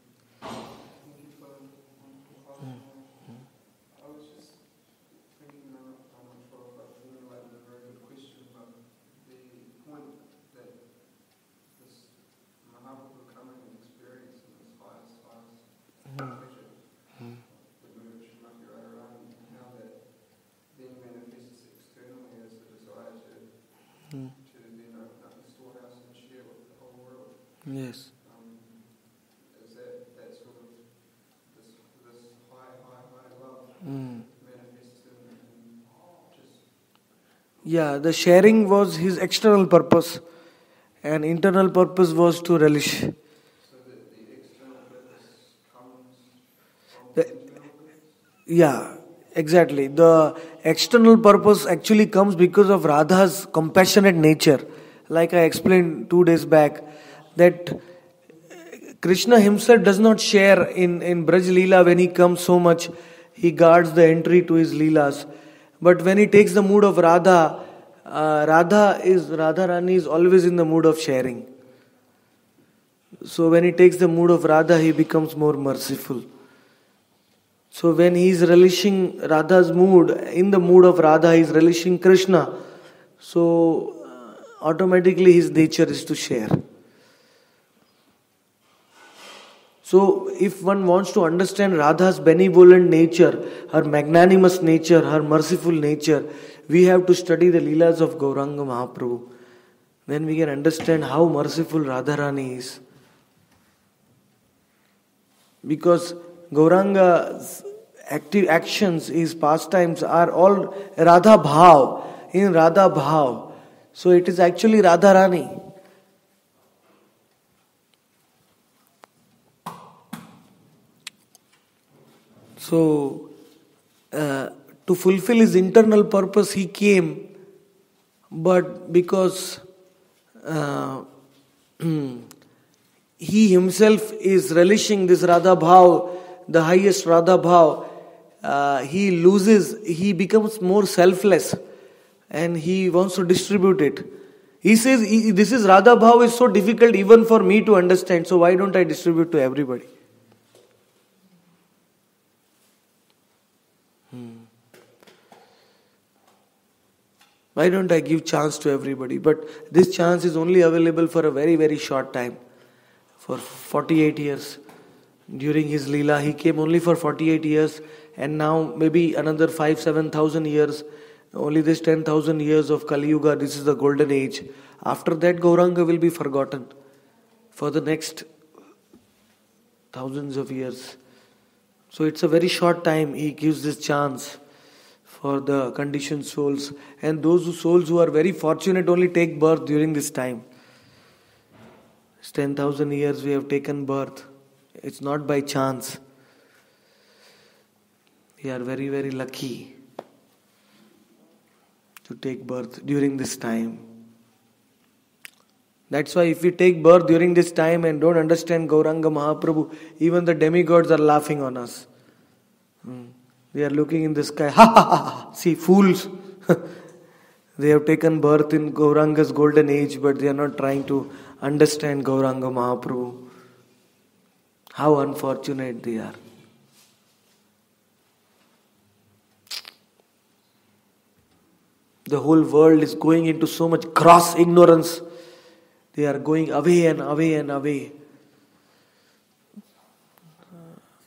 Yes. Is that sort of this high love Mm. Yeah, the sharing was his external purpose, and internal purpose was to relish. The- yeah, exactly. The external purpose actually comes because of Radha's compassionate nature. Like I explained 2 days back, that Krishna himself does not share in Braj Leela when he comes so much. He guards the entry to his Leelas. But when he takes the mood of Radha, Radha Rani is always in the mood of sharing. So when he takes the mood of Radha, he becomes more merciful. So when he is relishing Radha's mood, in the mood of Radha, he is relishing Krishna. So automatically his nature is to share. So if one wants to understand Radha's benevolent nature, her magnanimous nature, her merciful nature, we have to study the Leelas of Gauranga Mahaprabhu. Then we can understand how merciful Radharani is. Because Gauranga's active actions, his pastimes are all Radha Bhav, in Radha Bhav. So it is actually Radharani. So, to fulfill his internal purpose, he came, but because he himself is relishing this Radha Bhav, the highest Radha Bhav, he becomes more selfless and he wants to distribute it. He says, this is Radha Bhav is so difficult even for me to understand, so why don't I distribute to everybody? Why don't I give chance to everybody? But this chance is only available for a very, very short time. For 48 years. During his Leela, he came only for 48 years. And now maybe another 5,000-7,000 years. Only this 10,000 years of Kali Yuga, this is the golden age. After that, Gauranga will be forgotten. For the next thousands of years. So it's a very short time he gives this chance for the conditioned souls, and those souls who are very fortunate only take birth during this time. It's 10,000 years we have taken birth. It's not by chance. We are very, very lucky to take birth during this time. That's why if we take birth during this time and don't understand Gauranga Mahaprabhu, even the demigods are laughing on us. They are looking in the sky. Ha ha ha! See, fools! They have taken birth in Gauranga's golden age, but they are not trying to understand Gauranga Mahaprabhu. How unfortunate they are. The whole world is going into so much gross ignorance. They are going away and away and away.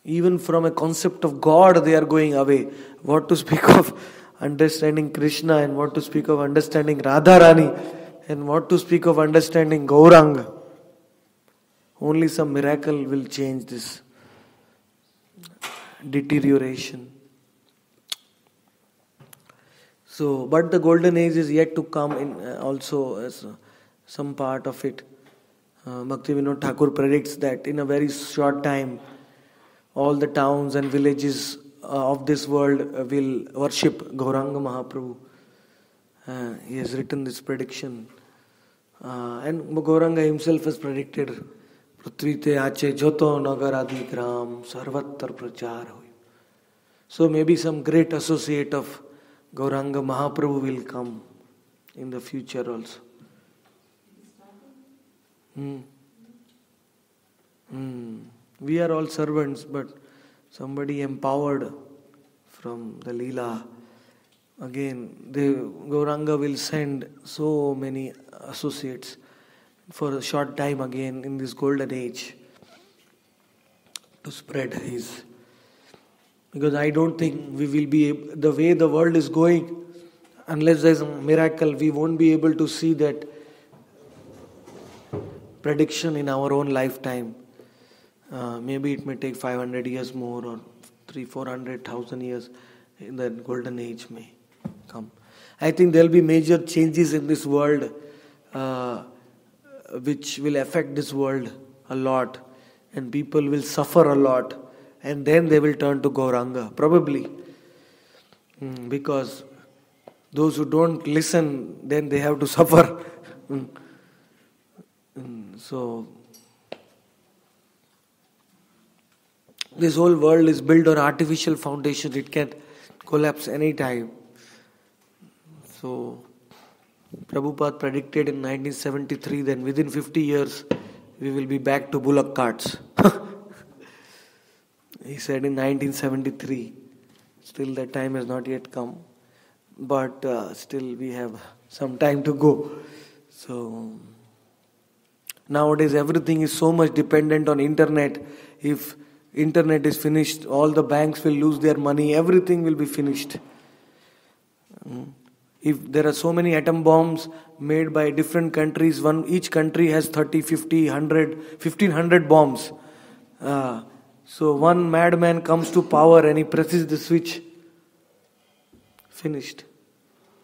Even from a concept of God, they are going away. What to speak of understanding Krishna, and what to speak of understanding Radharani, and what to speak of understanding Gauranga. Only some miracle will change this deterioration. So, but the golden age is yet to come in also as some part of it. Bhaktivinoda Thakur predicts that in a very short time, all the towns and villages of this world will worship Gauranga Mahaprabhu. He has written this prediction. And Gauranga himself has predicted, Prithvi te ache joto nagar adi gram sarvattar prachar hoy. So maybe some great associate of Gauranga Mahaprabhu will come in the future also. We are all servants, but somebody empowered from the Leela. Again, the Gauranga will send so many associates for a short time again in this golden age to spread his. Because I don't think we will be able, the way the world is going, unless there is a miracle, we won't be able to see that prediction in our own lifetime. Maybe it may take 500 years more or 300,000-400,000 years, in the golden age may come. I think there will be major changes in this world, which will affect this world a lot, and people will suffer a lot, and then they will turn to Gauranga, probably. Because those who don't listen, then they have to suffer. So, this whole world is built on artificial foundation. It can collapse any time. So, Prabhupada predicted in 1973 that within 50 years we will be back to bullock carts. He said in 1973. Still that time has not yet come. But still we have some time to go. So, nowadays everything is so much dependent on internet. If internet is finished, all the banks will lose their money. Everything will be finished. If there are so many atom bombs made by different countries, each country has 30, 50, 100, 1500 bombs. So one madman comes to power and he presses the switch. Finished.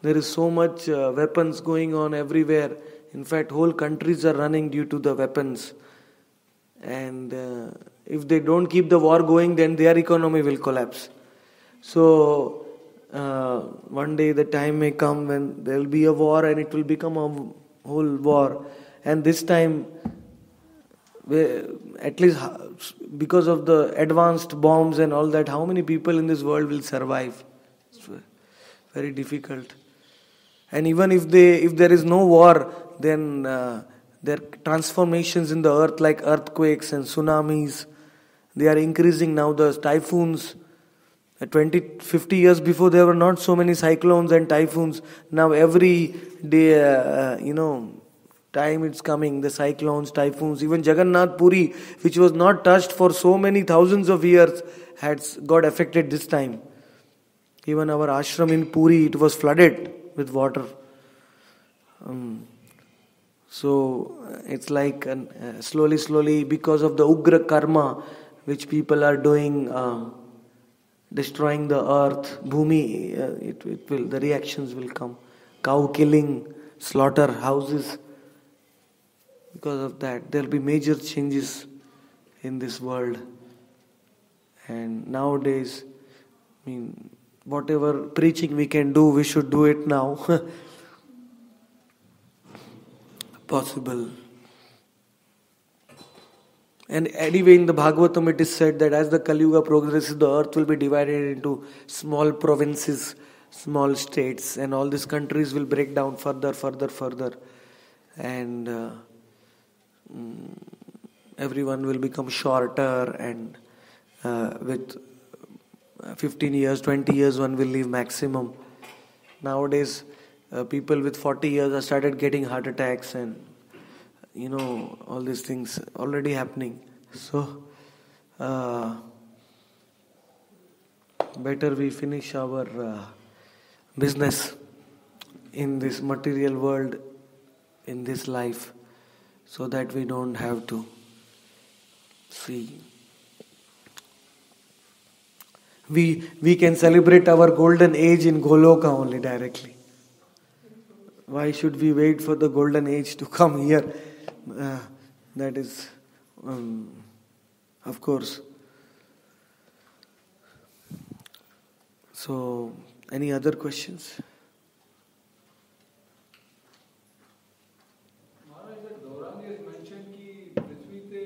There is so much weapons going on everywhere. In fact, whole countries are running due to the weapons. And if they don't keep the war going, then their economy will collapse. So, one day the time may come when there will be a war and it will become a whole war. And this time, at least because of the advanced bombs and all that, how many people in this world will survive? It's very difficult. And even if there is no war, then there are transformations in the earth like earthquakes and tsunamis. They are increasing now. The typhoons, 50 years before there were not so many cyclones and typhoons. Now every day, time it's coming, the cyclones, typhoons. Even Jagannath Puri, which was not touched for so many thousands of years, got affected this time. Even our ashram in Puri, it was flooded with water. So it's like slowly, because of the Ugra karma which people are doing, destroying the earth, Bhumi, the reactions will come. Cow killing, slaughter houses. Because of that, there will be major changes in this world. And nowadays, whatever preaching we can do, we should do it now. Possible. And anyway, in the Bhagavatam it is said that as the Kali Yuga progresses, the earth will be divided into small provinces, small states, and all these countries will break down further. And everyone will become shorter, and with 15 years, 20 years one will live maximum. Nowadays, people with 40 years have started getting heart attacks and all these things already happening. So, better we finish our business in this material world, in this life, so that we don't have to see. We can celebrate our golden age in Goloka only directly. Why should we wait for the golden age to come here? That is, of course. So, any other questions? Maharaj, that Gauranga is mentioned ki prithvi te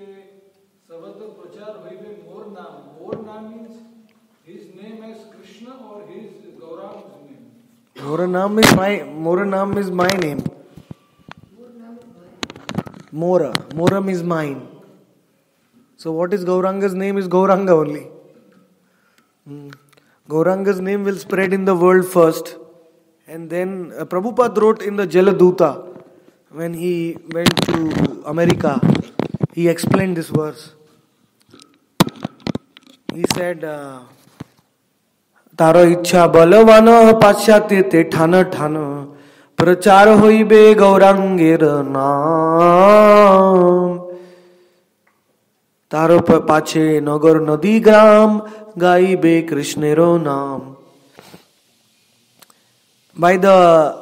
sabad prachar hoibe more naam. More naam means his name as Krishna or his Gauranga's name? Moranam is my name. Moram is mine. So what is Gauranga's name is Gauranga only. Gauranga's name will spread in the world first. And then Prabhupada wrote in the Jaladuta, when he went to America, he explained this verse. He said, Taro ichha balavana paschatye te thana प्रचार होइबे गौरांगेर नाम तारो पाछे नगर नदी ग्राम गाइबे कृष्णेरो नाम. By the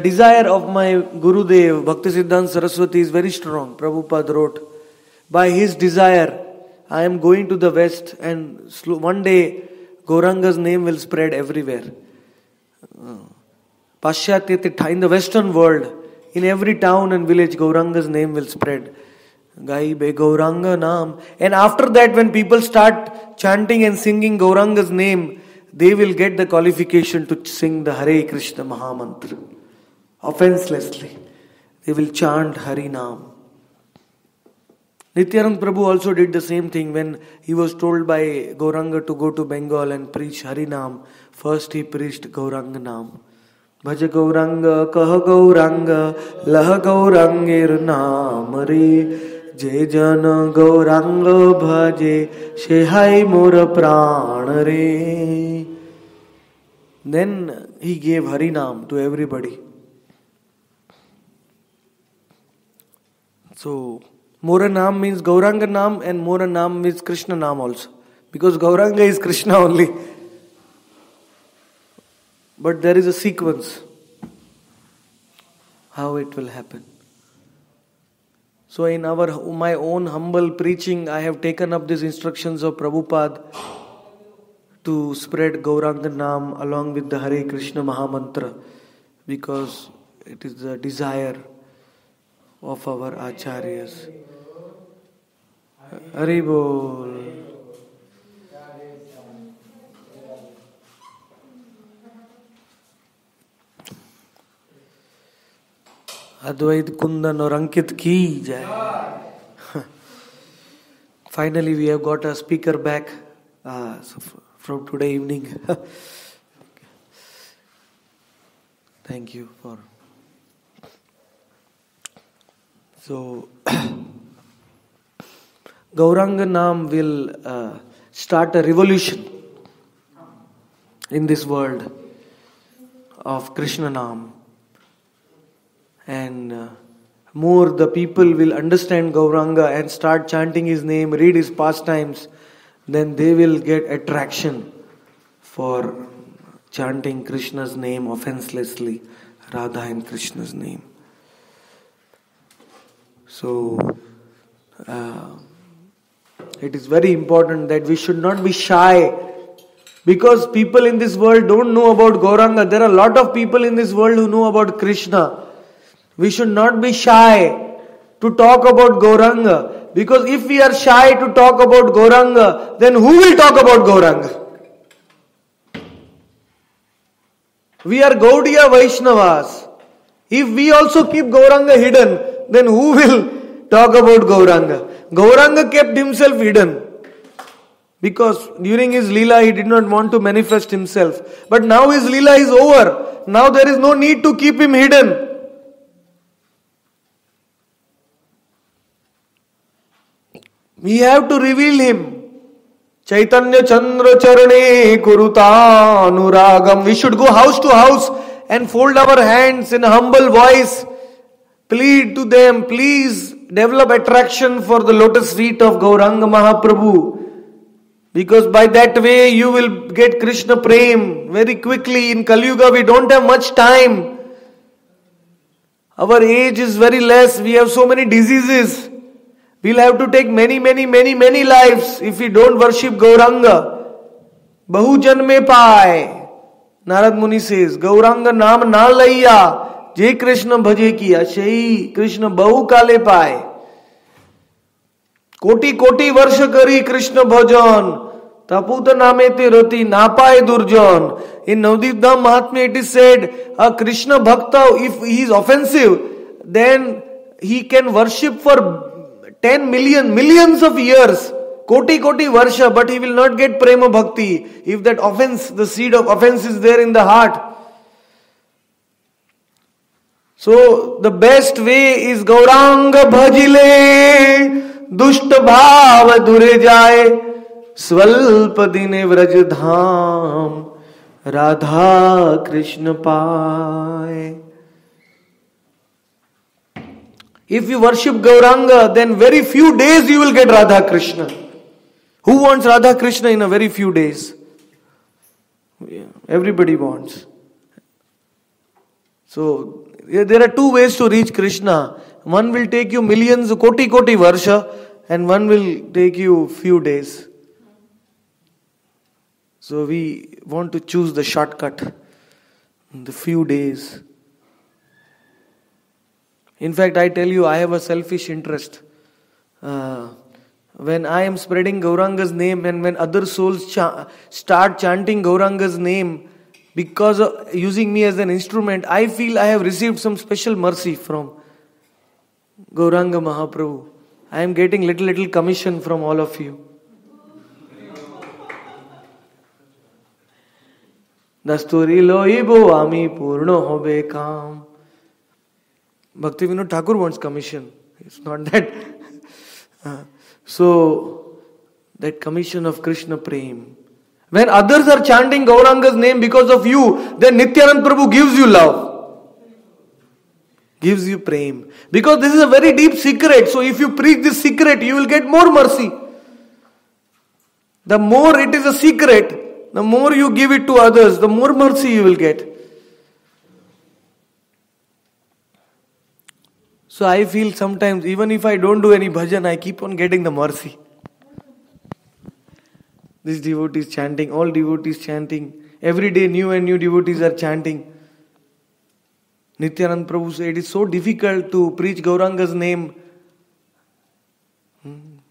desire of my Gurudev, Bhaktisiddhanta Saraswati is very strong. Prabhupada wrote, by his desire, I am going to the west and one day Gauranga's name will spread everywhere. Paschatya, in the western world, in every town and village, Gauranga's name will spread. Gaibe Gauranga Naam. And after that, when people start chanting and singing Gauranga's name, they will get the qualification to sing the Hare Krishna Mahamantra. Offenselessly. They will chant Hari Naam. Nityanand Prabhu also did the same thing when he was told by Gauranga to go to Bengal and preach Hari Naam. First he preached Gauranga Naam. Bhaja Gauranga, Kaha Gauranga, Laha Gaurangir Naam Re. Je Jana Gauranga Bhaje, Shehai Mora Prana Re. Then he gave Hari Naam to everybody. So, Mora Naam means Gauranga Naam and Mora Naam means Krishna Naam also. Because Gauranga is Krishna only. But there is a sequence how it will happen. So in my own humble preaching, I have taken up these instructions of Prabhupada to spread Gauranga Naam along with the Hare Krishna Mahamantra, because it is the desire of our Acharyas. Hari Bol. Advait Kundan or Ankit ki jai. Finally, we have got a speaker back from today evening. Thank you for. So, Gauranga Naam will start a revolution in this world of Krishna Naam. And more the people will understand Gauranga and start chanting his name, read his pastimes, then they will get attraction for chanting Krishna's name offenselessly, Radha and Krishna's name. So, it is very important that we should not be shy, because people in this world don't know about Gauranga. There are a lot of people in this world who know about Krishna. We should not be shy to talk about Gauranga, because if we are shy to talk about Gauranga, then who will talk about Gauranga? We are Gaudiya Vaishnavas. If we also keep Gauranga hidden, then who will talk about Gauranga? Gauranga kept himself hidden, because during his Leela he did not want to manifest himself. But now his Leela is over. Now there is no need to keep him hidden. We have to reveal him. Chaitanya Chandra Charane Kuruta Anuragam. We should go house to house and fold our hands in a humble voice. Plead to them, please develop attraction for the lotus feet of Gauranga Mahaprabhu. Because by that way you will get Krishna Prem very quickly. In Kali Yuga we don't have much time. Our age is very less. We have so many diseases. We'll have to take many lives if we don't worship Gauranga. Bahu janme paay. Narad Muni says, Gauranga naam na laiya, je Krishna bhaje kiya, shei Krishna bahu kale paay. Koti varsha kari Krishna bhajan, taput name te rati na paay durjan. In Navadvip Dham Mahatmya it is said, a Krishna bhakta, if he is offensive, then he can worship for 10 millions of years, koti varsha, but he will not get prema bhakti if that offense, the seed of offense is there in the heart. So the best way is Gauranga bhajile, dushta bhav dure jaye, svalpa dine vraj dham, Radha Krishna paay. If you worship Gauranga, then very few days you will get Radha Krishna. Who wants Radha Krishna in a very few days? Yeah, everybody wants. So, there are two ways to reach Krishna. One will take you millions, koti varsha, and one will take you few days. So we want to choose the shortcut, the few days. In fact, I tell you, I have a selfish interest. When I am spreading Gauranga's name and when other souls start chanting Gauranga's name because of using me as an instrument, I feel I have received some special mercy from Gauranga Mahaprabhu. I am getting little commission from all of you. Dasturi loibo ami purno hobe kam. Bhakti Vinod Thakur wants commission. It's not that. So, that commission of Krishna Prem. When others are chanting Gauranga's name because of you, then Nityanand Prabhu gives you love. Gives you Prem. Because this is a very deep secret. So if you preach this secret, you will get more mercy. The more it is a secret, the more you give it to others, the more mercy you will get. So I feel sometimes, even if I don't do any bhajan, I keep on getting the mercy. This devotee is chanting, all devotees chanting. Every day new and new devotees are chanting. Nityanand Prabhu said, it is so difficult to preach Gauranga's name.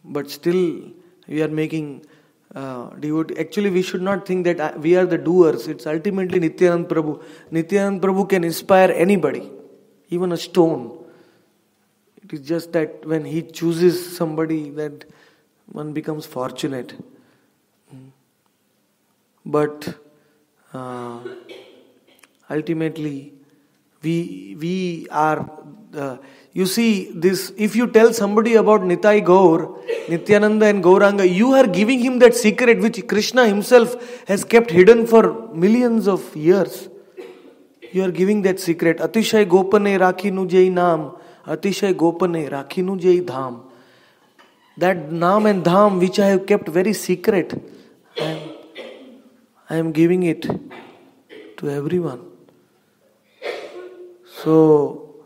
But still, we are making devotee. Actually, we should not think that we are the doers. It's ultimately Nityanand Prabhu. Nityanand Prabhu can inspire anybody, even a stone. It is just that when he chooses somebody, that one becomes fortunate. But ultimately, we are. You see this. If you tell somebody about Nitai Gaur, Nityananda and Gauranga, you are giving him that secret which Krishna himself has kept hidden for millions of years. You are giving that secret. Atishay Gopane Rakhinu Jai Naam. Atishay Gopane Rakhinu Jai Dham. That Naam and Dham which I have kept very secret, I am giving it to everyone. So,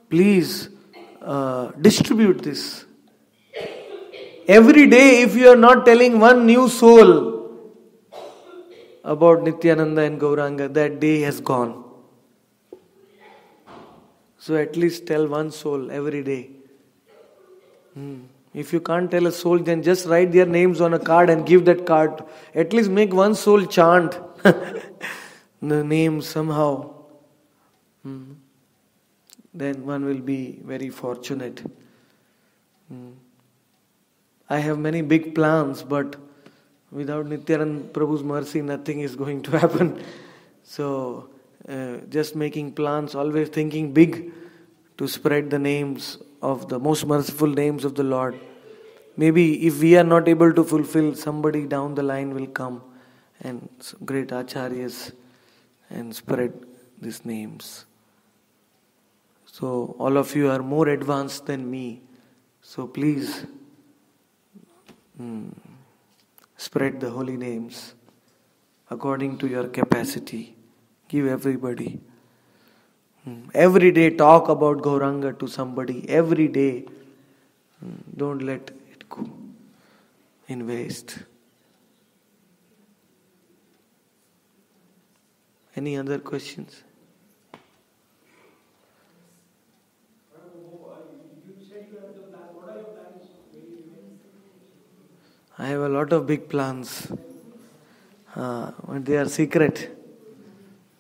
please distribute this. Every day, if you are not telling one new soul about Nityananda and Gauranga, that day has gone. So at least tell one soul every day. If you can't tell a soul, then just write their names on a card and give that card. At least make one soul chant the name somehow. Then one will be very fortunate. I have many big plans, but without Nityanand Prabhu's mercy, nothing is going to happen. So, just making plans, always thinking big to spread the names of the most merciful names of the Lord. Maybe if we are not able to fulfill, somebody down the line will come and great acharyas and spread these names. So all of you are more advanced than me. So please spread the holy names according to your capacity. Give everybody. Every day talk about Gauranga to somebody. Every day. Don't let it go in waste. Any other questions? I have a lot of big plans. But they are secret.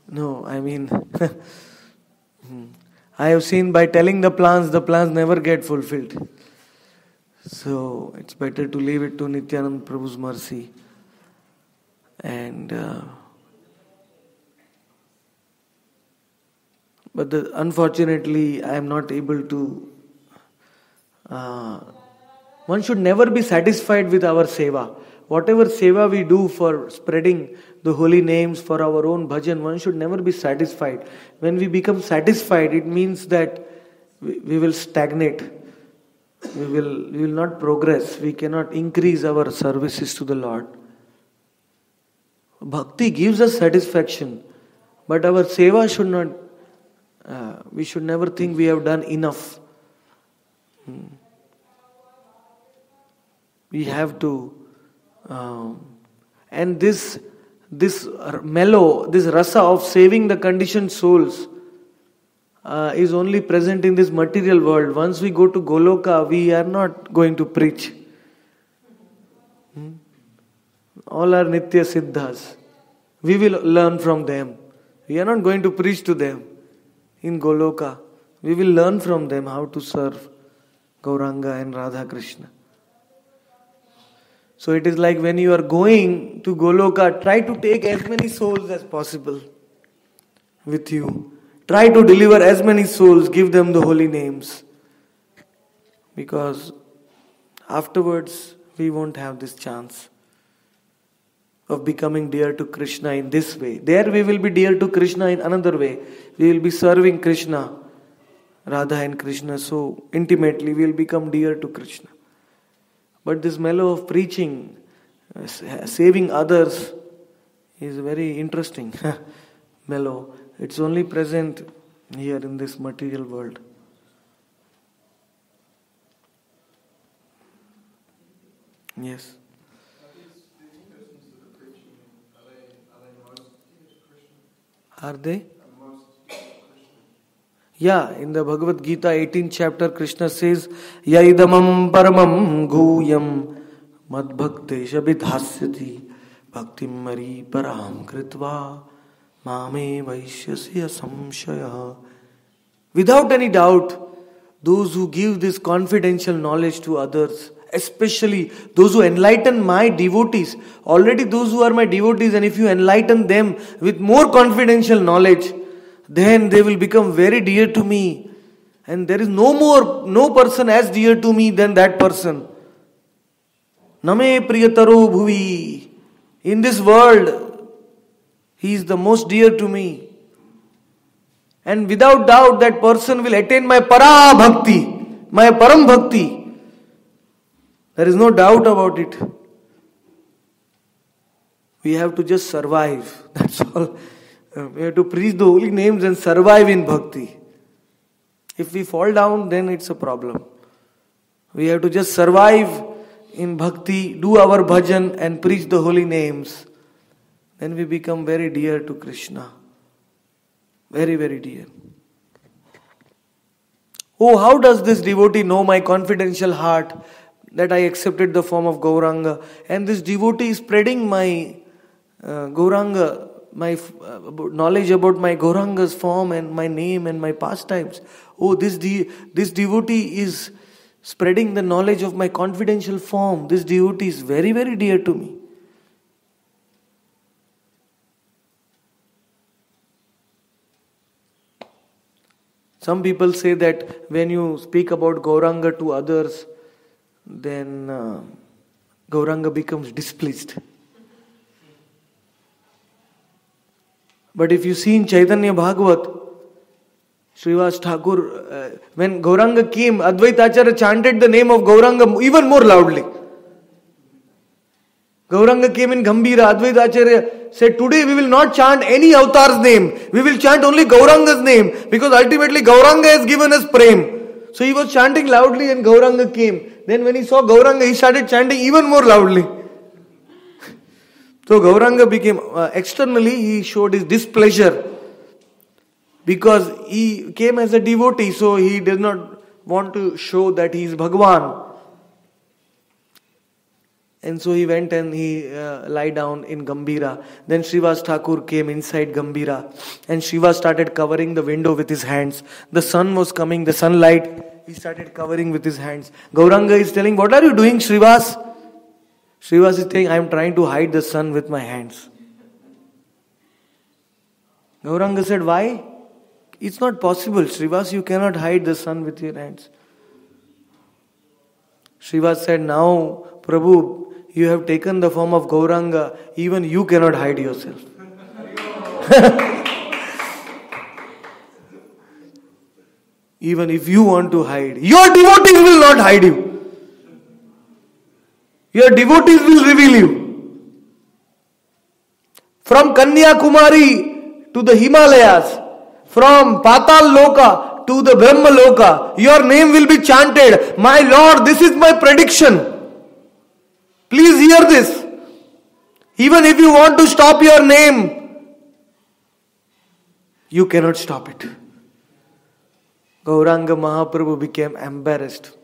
No, I mean, I have seen by telling the plans never get fulfilled. So it's better to leave it to Nityanand Prabhu's mercy. And but unfortunately, I am not able to. One should never be satisfied with our seva. Whatever seva we do for spreading the holy names for our own bhajan, one should never be satisfied. When we become satisfied, it means that we will stagnate. We will not progress. We cannot increase our services to the Lord. Bhakti gives us satisfaction, but our seva should not. We should never think we have done enough. We have to, and this mellow, this rasa of saving the conditioned souls is only present in this material world. Once we go to Goloka, we are not going to preach. All are Nitya Siddhas. We will learn from them. We are not going to preach to them. In Goloka, we will learn from them how to serve Gauranga and Radha Krishna. So it is like when you are going to Goloka, try to take as many souls as possible with you. Try to deliver as many souls, give them the holy names. Because afterwards, we won't have this chance of becoming dear to Krishna in this way. There we will be dear to Krishna in another way. We will be serving Krishna, Radha and Krishna so intimately we will become dear to Krishna. But this mellow of preaching, saving others is very interesting. Mellow. It's only present here in this material world. Yes. Are they? Yeah, in the Bhagavad Gita 18th chapter, Krishna says, Yaidamam paramam guyam madbhaktesha vidhasyati bhaktim mari param kritva mame vaishyasya samshaya. Without any doubt, those who give this confidential knowledge to others, especially those who enlighten my devotees, already those who are my devotees, and if you enlighten them with more confidential knowledge, then they will become very dear to me. And there is no person as dear to me than that person. Name priyataro bhuvi. In this world, he is the most dear to me. And without doubt, that person will attain my para bhakti, my param bhakti. There is no doubt about it. We have to just survive. That's all. We have to preach the holy names and survive in bhakti. If we fall down, then it's a problem. We have to just survive in bhakti, do our bhajan and preach the holy names. Then we become very dear to Krishna. Very, very dear. Oh, how does this devotee know my confidential heart that I accepted the form of Gauranga? And this devotee is spreading my Gauranga, my knowledge about my Gauranga's form and my name and my pastimes. Oh, this devotee is spreading the knowledge of my confidential form. This devotee is very, very dear to me. Some people say that when you speak about Gauranga to others, then Gauranga becomes displeased. But if you see in Chaitanya Bhagavat, Srivas Thakur, when Gauranga came, Advaita Acharya chanted the name of Gauranga even more loudly. Gauranga came in Gambhira, Advaita Acharya said, today we will not chant any avatar's name. We will chant only Gauranga's name. Because ultimately Gauranga has given us prem. So he was chanting loudly and Gauranga came. Then when he saw Gauranga, he started chanting even more loudly. So Gauranga became, externally he showed his displeasure. Because he came as a devotee, so he does not want to show that he is Bhagwan. And so he went and he lie down in Gambhira. Then Srivas Thakur came inside Gambhira. And Srivas started covering the window with his hands. The sun was coming, the sunlight, he started covering with his hands. Gauranga is telling, what are you doing, Srivas? Srivas is saying, I am trying to hide the sun with my hands. Gauranga said, why? It's not possible, Srivas, you cannot hide the sun with your hands. Srivas said, now, Prabhu, you have taken the form of Gauranga, even you cannot hide yourself. even if you want to hide. Your devotees will not hide you. Your devotees will reveal you. From Kanyakumari to the Himalayas, from Patal Loka to the Brahma Loka, your name will be chanted. My Lord, this is my prediction. Please hear this. Even if you want to stop your name, you cannot stop it. Gauranga Mahaprabhu became embarrassed.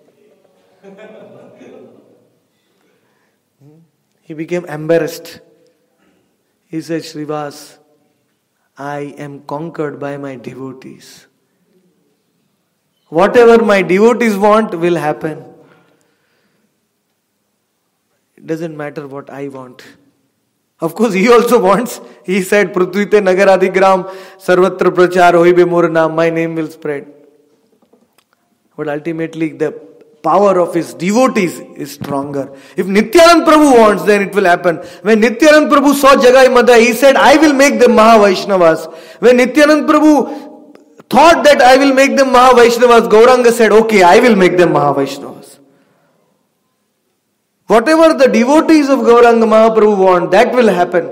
He became embarrassed. He said, Srivas, I am conquered by my devotees. Whatever my devotees want will happen. It doesn't matter what I want. Of course, he also wants. He said, Prithvite Nagaradigram Sarvatra Prachar Hoibe Mor Naam, my name will spread. But ultimately, the power of his devotees is stronger. If Nityanand Prabhu wants, then it will happen. When Nityanand Prabhu saw Jagai Madhai, he said, I will make them Maha Vaishnavas. When Nityanand Prabhu thought that I will make them Maha Vaishnavas, Gauranga said, okay, I will make them Maha Vaishnavas. Whatever the devotees of Gauranga Mahaprabhu want, that will happen.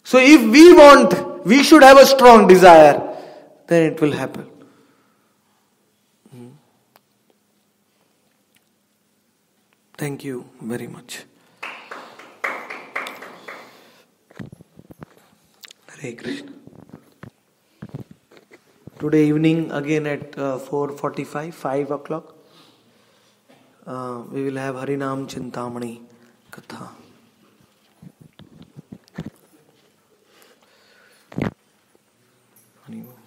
So if we want, we should have a strong desire, then it will happen. Thank you very much. Hare Krishna. Today evening again at 4:45, 5 o'clock, we will have Harinam Chintamani Katha. Harinam.